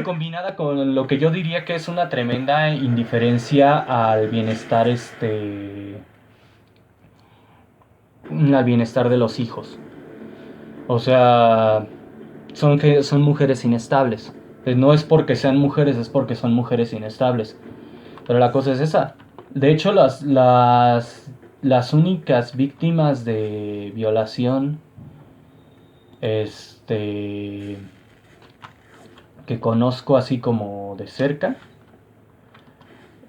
combinada con lo que yo diría que es una tremenda indiferencia al bienestar al bienestar de los hijos. O sea, son mujeres inestables. No es porque sean mujeres, es porque son mujeres inestables. Pero la cosa es esa. De hecho, las únicas víctimas de violación que conozco así como de cerca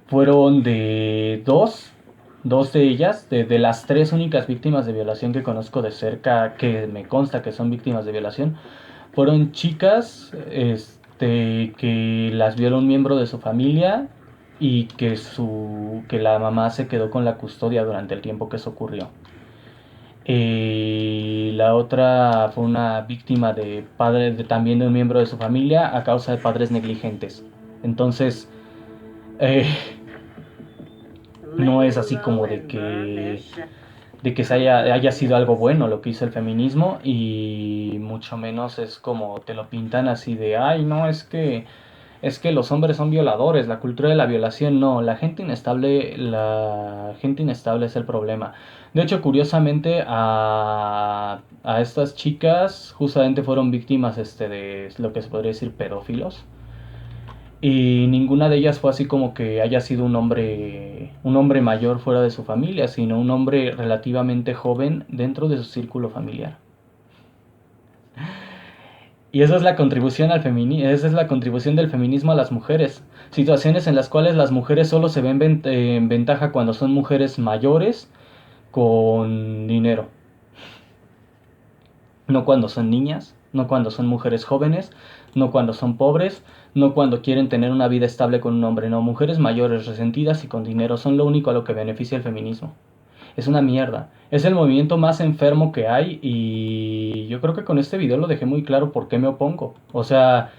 fueron de dos de ellas, de las tres únicas víctimas de violación que conozco de cerca, que me consta que son víctimas de violación, fueron chicas que las violó un miembro de su familia y que la mamá se quedó con la custodia durante el tiempo que eso ocurrió. La otra fue una víctima también de un miembro de su familia a causa de padres negligentes. Entonces, no es así como de que haya sido algo bueno lo que hizo el feminismo, y mucho menos es como te lo pintan así de, ay, no, es que los hombres son violadores, la cultura de la violación. No, la gente inestable es el problema. De hecho, curiosamente, a estas chicas justamente fueron víctimas de lo que se podría decir pedófilos. Y ninguna de ellas fue así como que haya sido un hombre mayor fuera de su familia, sino un hombre relativamente joven dentro de su círculo familiar. Y esa es la contribución esa es la contribución del feminismo a las mujeres. Situaciones en las cuales las mujeres solo se ven en ventaja cuando son mujeres mayores con dinero. No cuando son niñas, no cuando son mujeres jóvenes, no cuando son pobres, no cuando quieren tener una vida estable con un hombre. No, mujeres mayores, resentidas y con dinero son lo único a lo que beneficia el feminismo. Es una mierda. Es el movimiento más enfermo que hay y yo creo que con este video lo dejé muy claro por qué me opongo. O sea,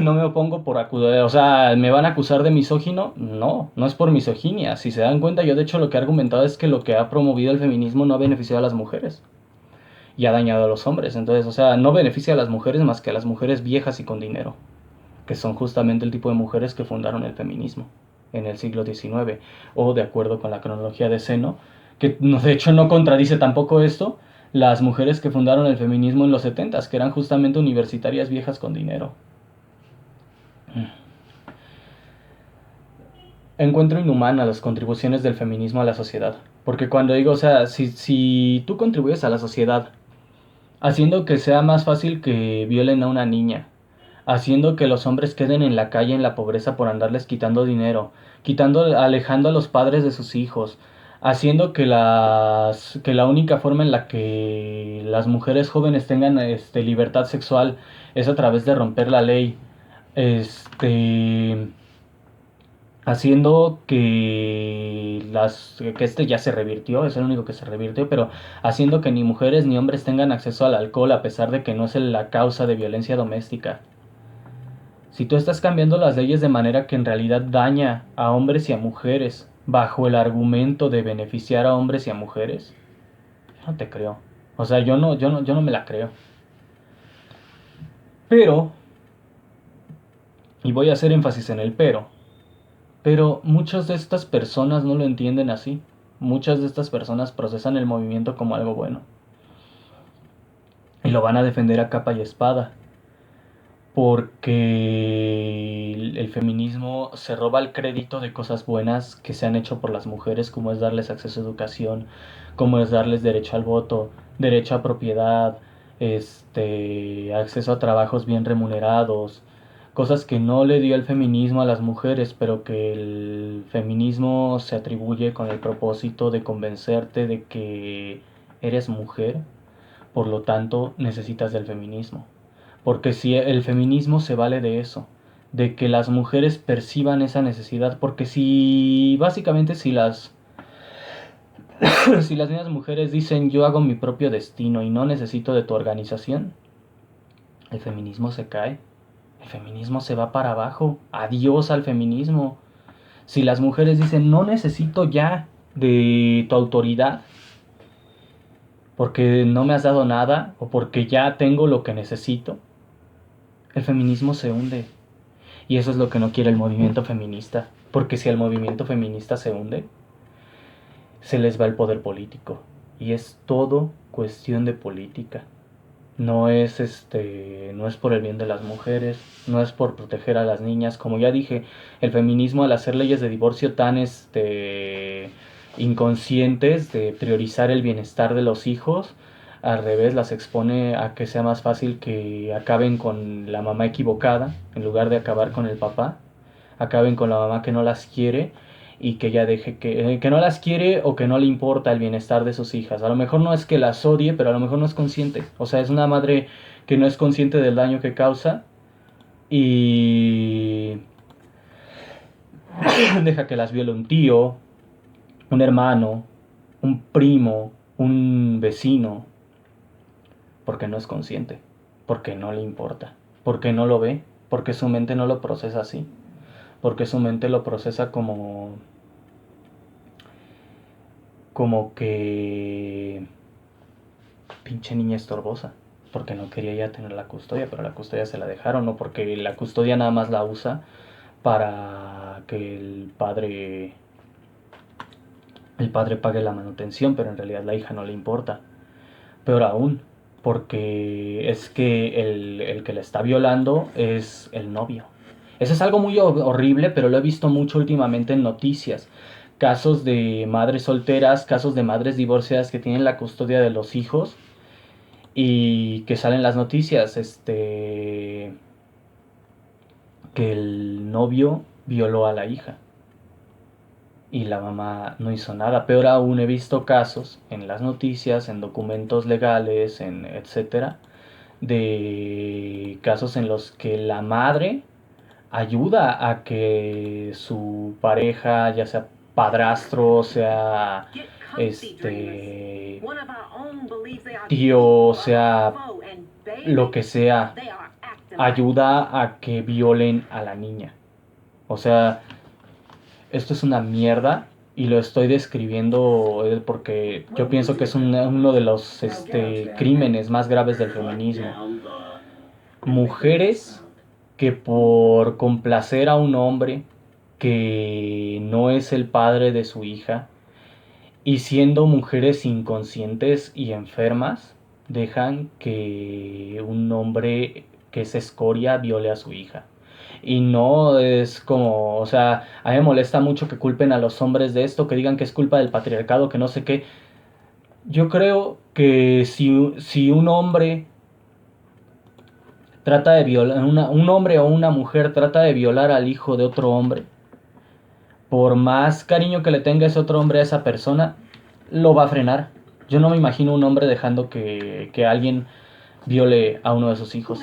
no me opongo por acusar, o sea, ¿me van a acusar de misógino? No, no es por misoginia. Si se dan cuenta, yo de hecho lo que he argumentado es que lo que ha promovido el feminismo no ha beneficiado a las mujeres y ha dañado a los hombres. Entonces, o sea, no beneficia a las mujeres más que a las mujeres viejas y con dinero, que son justamente el tipo de mujeres que fundaron el feminismo en el siglo XIX, o de acuerdo con la cronología de Seno, que de hecho no contradice tampoco esto, las mujeres que fundaron el feminismo en los 70s, que eran justamente universitarias viejas con dinero. Encuentro inhumana las contribuciones del feminismo a la sociedad, porque cuando digo, o sea, si tú contribuyes a la sociedad haciendo que sea más fácil que violen a una niña, haciendo que los hombres queden en la calle en la pobreza por andarles quitando dinero, alejando a los padres de sus hijos, haciendo que la única forma en la que las mujeres jóvenes tengan libertad sexual es a través de romper la ley, este haciendo que este ya se revirtió, es el único que se revirtió, pero haciendo que ni mujeres ni hombres tengan acceso al alcohol a pesar de que no es la causa de violencia doméstica. Si tú estás cambiando las leyes de manera que en realidad daña a hombres y a mujeres bajo el argumento de beneficiar a hombres y a mujeres, yo no te creo. O sea, yo no me la creo. Pero, y voy a hacer énfasis en el pero muchas de estas personas no lo entienden así. Muchas de estas personas procesan el movimiento como algo bueno. Y lo van a defender a capa y espada. Porque el feminismo se roba el crédito de cosas buenas que se han hecho por las mujeres, como es darles acceso a educación, como es darles derecho al voto, derecho a propiedad, acceso a trabajos bien remunerados, cosas que no le dio el feminismo a las mujeres, pero que el feminismo se atribuye con el propósito de convencerte de que eres mujer, por lo tanto necesitas del feminismo. Porque si el feminismo se vale de eso, de que las mujeres perciban esa necesidad, porque si básicamente si las mismas mujeres dicen yo hago mi propio destino y no necesito de tu organización, el feminismo se cae, el feminismo se va para abajo, adiós al feminismo. Si las mujeres dicen no necesito ya de tu autoridad, porque no me has dado nada o porque ya tengo lo que necesito, el feminismo se hunde. Y eso es lo que no quiere el movimiento feminista. Porque si el movimiento feminista se hunde, se les va el poder político. Y es todo cuestión de política. No es por el bien de las mujeres, no es por proteger a las niñas. Como ya dije, el feminismo al hacer leyes de divorcio tan inconscientes de priorizar el bienestar de los hijos, al revés las expone a que sea más fácil que acaben con la mamá equivocada en lugar de acabar con el papá, acaben con la mamá que no las quiere y que ella deje que no las quiere o que no le importa el bienestar de sus hijas. A lo mejor no es que las odie, pero a lo mejor no es consciente. O sea, es una madre que no es consciente del daño que causa y deja que las viole un tío, un hermano, un primo, un vecino, porque no es consciente, porque no le importa, porque no lo ve, porque su mente no lo procesa así, porque su mente lo procesa como que pinche niña estorbosa, porque no quería ya tener la custodia, pero la custodia se la dejaron, o porque la custodia nada más la usa para que el padre pague la manutención, pero en realidad la hija no le importa. Peor aún, porque es que el que la está violando es el novio. Eso es algo muy horrible, pero lo he visto mucho últimamente en noticias. Casos de madres solteras, casos de madres divorciadas que tienen la custodia de los hijos y que salen las noticias, que el novio violó a la hija y la mamá no hizo nada. Peor aún, he visto casos en las noticias, en documentos legales, en etcétera, de casos en los que la madre ayuda a que su pareja, ya sea padrastro, sea tío, sea lo que sea, ayuda a que violen a la niña. O sea, esto es una mierda y lo estoy describiendo porque yo pienso que es uno de los crímenes más graves del feminismo. Mujeres que por complacer a un hombre que no es el padre de su hija y siendo mujeres inconscientes y enfermas, dejan que un hombre que es escoria viole a su hija. Y no es como, o sea, a mí me molesta mucho que culpen a los hombres de esto, que digan que es culpa del patriarcado, que no sé qué. Yo creo que si un hombre trata de violar, un hombre o una mujer trata de violar al hijo de otro hombre, por más cariño que le tenga ese otro hombre a esa persona, lo va a frenar. Yo no me imagino un hombre dejando que alguien viole a uno de sus hijos.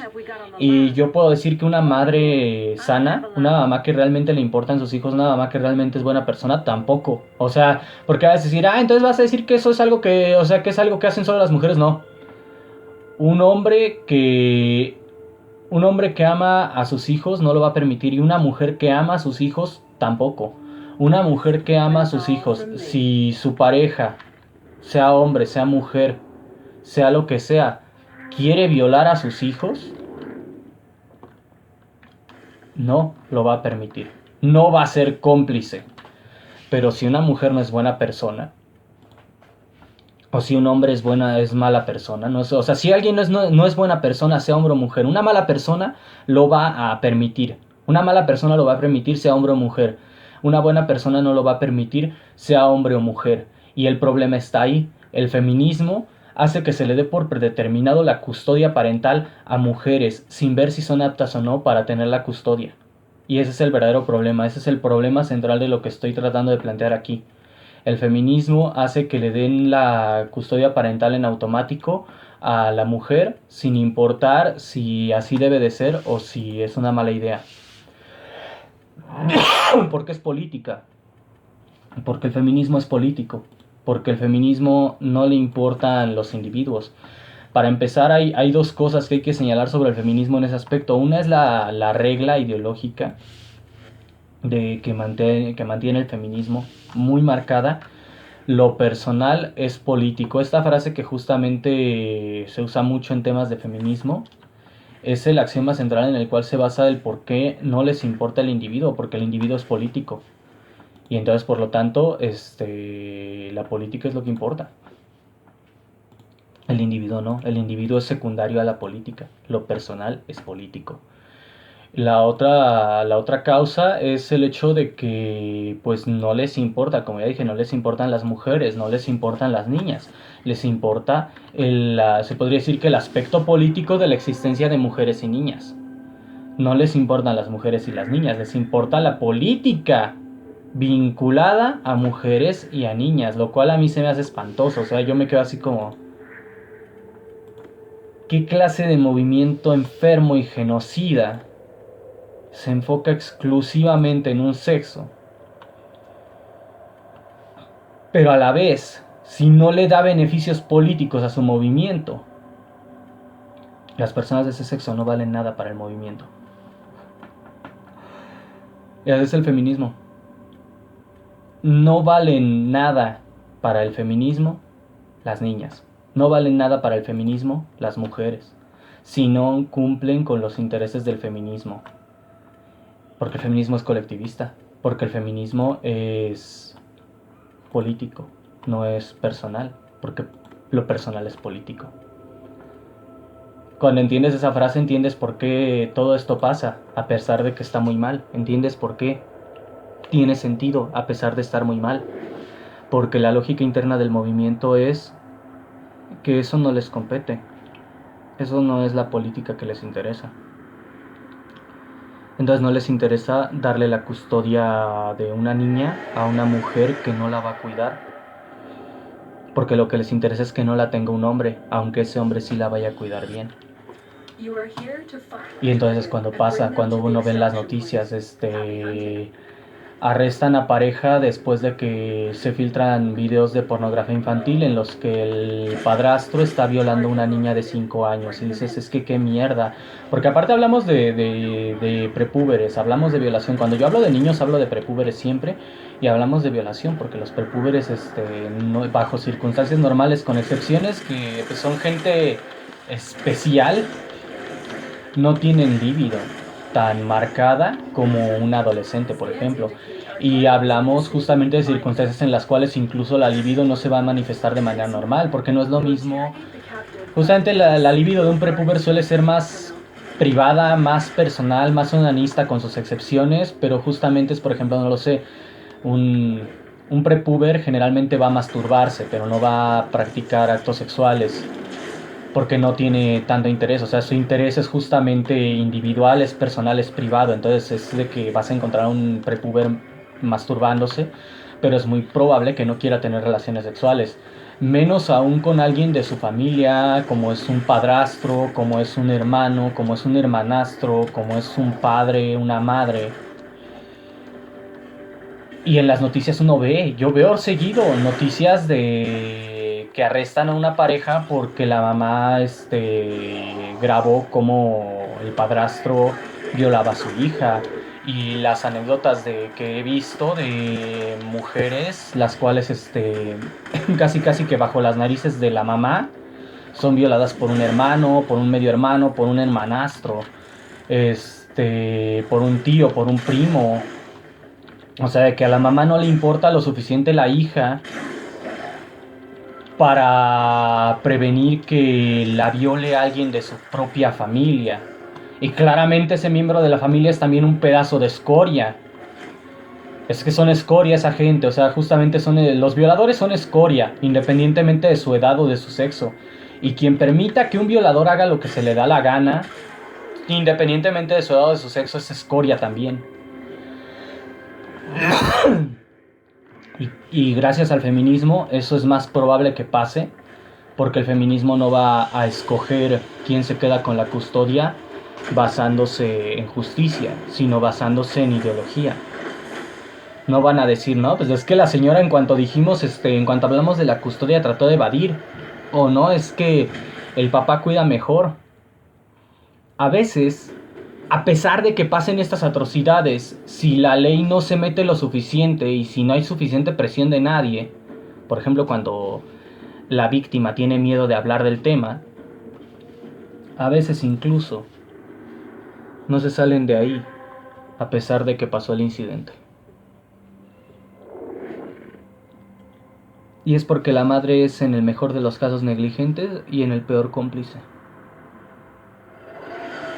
Y yo puedo decir que una madre sana, una mamá que realmente le importan sus hijos, una mamá que realmente es buena persona, tampoco. O sea, porque vas a decir, entonces vas a decir que eso es algo que, o sea, que es algo que hacen solo las mujeres. No. Un hombre que un hombre que ama a sus hijos no lo va a permitir, y una mujer que ama a sus hijos tampoco. Una mujer que ama a sus hijos, si su pareja, sea hombre, sea mujer, sea lo que sea, quiere violar a sus hijos, no lo va a permitir. No va a ser cómplice. Pero si una mujer no es buena persona, o si un hombre es mala persona, no es, o sea, si alguien no es buena persona, sea hombre o mujer, una mala persona lo va a permitir. Una mala persona lo va a permitir, sea hombre o mujer. Una buena persona no lo va a permitir, sea hombre o mujer. Y el problema está ahí. El feminismo hace que se le dé por predeterminado la custodia parental a mujeres, sin ver si son aptas o no para tener la custodia. Y ese es el verdadero problema, ese es el problema central de lo que estoy tratando de plantear aquí. El feminismo hace que le den la custodia parental en automático a la mujer, sin importar si así debe de ser o si es una mala idea. Porque es política. Porque el feminismo es político. Porque el feminismo no le importan los individuos. Para empezar, hay dos cosas que hay que señalar sobre el feminismo en ese aspecto. Una es la regla ideológica que mantiene el feminismo muy marcada. Lo personal es político. Esta frase que justamente se usa mucho en temas de feminismo es el axioma central en el cual se basa el por qué no les importa el individuo, porque el individuo es político. Y entonces, por lo tanto, la política es lo que importa. El individuo no, el individuo es secundario a la política. Lo personal es político. La otra causa es el hecho de que pues no les importa, como ya dije, no les importan las mujeres, no les importan las niñas, les importa se podría decir que el aspecto político de la existencia de mujeres y niñas. No les importan las mujeres y las niñas, les importa la política vinculada a mujeres y a niñas, lo cual a mí se me hace espantoso. O sea, yo me quedo así como, ¿qué clase de movimiento enfermo y genocida se enfoca exclusivamente en un sexo? Pero a la vez, si no le da beneficios políticos a su movimiento, las personas de ese sexo no valen nada para el movimiento. Y ese es el feminismo. No valen nada para el feminismo las niñas. No valen nada para el feminismo las mujeres, si no cumplen con los intereses del feminismo. Porque el feminismo es colectivista, porque el feminismo es político, no es personal, porque lo personal es político. Cuando entiendes esa frase, entiendes por qué todo esto pasa, a pesar de que está muy mal. Entiendes por qué tiene sentido, a pesar de estar muy mal. Porque la lógica interna del movimiento es que eso no les compete. Eso no es la política que les interesa. Entonces no les interesa darle la custodia de una niña a una mujer que no la va a cuidar. Porque lo que les interesa es que no la tenga un hombre, aunque ese hombre sí la vaya a cuidar bien. Y entonces cuando pasa, cuando uno ve en las noticias, arrestan a pareja después de que se filtran videos de pornografía infantil en los que el padrastro está violando a una niña de 5 años. Y dices, es que qué mierda. Porque aparte hablamos de prepúberes, hablamos de violación. Cuando yo hablo de niños hablo de prepúberes siempre. Y hablamos de violación porque los prepúberes, no, bajo circunstancias normales, con excepciones que pues, son gente especial, no tienen libido tan marcada como un adolescente, por ejemplo. Y hablamos justamente de circunstancias en las cuales incluso la libido no se va a manifestar de manera normal, porque no es lo mismo. Justamente la libido de un prepuber suele ser más privada, más personal, más onanista con sus excepciones, pero justamente es, por ejemplo, no lo sé, un, un prepuber generalmente va a masturbarse, pero no va a practicar actos sexuales porque no tiene tanto interés, o sea, su interés es justamente individual, es personal, es privado, entonces es de que vas a encontrar un prepuber masturbándose, pero es muy probable que no quiera tener relaciones sexuales, menos aún con alguien de su familia, como es un padrastro, como es un hermano, como es un hermanastro, como es un padre, una madre. Y en las noticias uno ve, yo veo seguido noticias de que arrestan a una pareja porque la mamá grabó como el padrastro violaba a su hija. Y las anécdotas de que he visto de mujeres las cuales casi casi que bajo las narices de la mamá son violadas por un hermano, por un medio hermano, por un hermanastro, por un tío, por un primo. O sea, de que a la mamá no le importa lo suficiente la hija para prevenir que la viole alguien de su propia familia. Y claramente ese miembro de la familia es también un pedazo de escoria. Es que son escoria esa gente, o sea, justamente los violadores son escoria, independientemente de su edad o de su sexo. Y quien permita que un violador haga lo que se le da la gana, independientemente de su edad o de su sexo, es escoria también. Y gracias al feminismo eso es más probable que pase, porque el feminismo no va a escoger quién se queda con la custodia basándose en justicia, sino basándose en ideología. No van a decir, no, pues es que la señora en cuanto dijimos, en cuanto hablamos de la custodia trató de evadir, o no, es que el papá cuida mejor. A veces, a pesar de que pasen estas atrocidades, si la ley no se mete lo suficiente y si no hay suficiente presión de nadie, por ejemplo cuando la víctima tiene miedo de hablar del tema, a veces incluso no se salen de ahí, a pesar de que pasó el incidente. Y es porque la madre es en el mejor de los casos negligente y en el peor cómplice.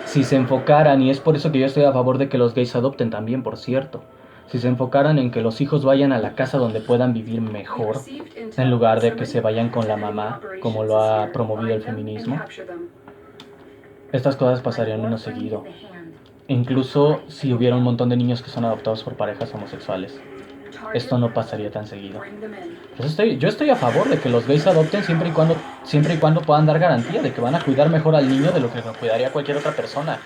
Si se enfocaran, y es por eso que yo estoy a favor de que los gays adopten también, por cierto, si se enfocaran en que los hijos vayan a la casa donde puedan vivir mejor, en lugar de que se vayan con la mamá, como lo ha promovido el feminismo, estas cosas pasarían menos seguido. Incluso si hubiera un montón de niños que son adoptados por parejas homosexuales, esto no pasaría tan seguido. Pues yo estoy a favor de que los gays adopten siempre y cuando puedan dar garantía de que van a cuidar mejor al niño de lo que lo cuidaría cualquier otra persona.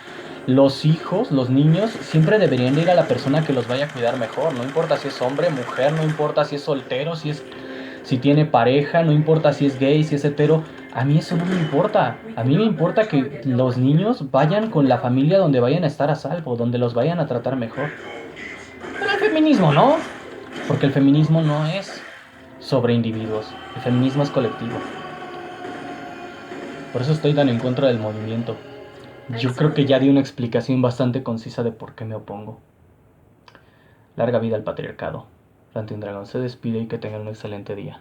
Los hijos, los niños, siempre deberían ir a la persona que los vaya a cuidar mejor. No importa si es hombre, mujer, no importa si es soltero, si tiene pareja, no importa si es gay, si es hetero. A mí eso no me importa. A mí me importa que los niños vayan con la familia donde vayan a estar a salvo, donde los vayan a tratar mejor. Pero el feminismo no, porque el feminismo no es sobre individuos, el feminismo es colectivo. Por eso estoy tan en contra del movimiento. Yo creo que ya di una explicación bastante concisa de por qué me opongo. Larga vida al patriarcado. Lantin Dragón se despide y que tengan un excelente día.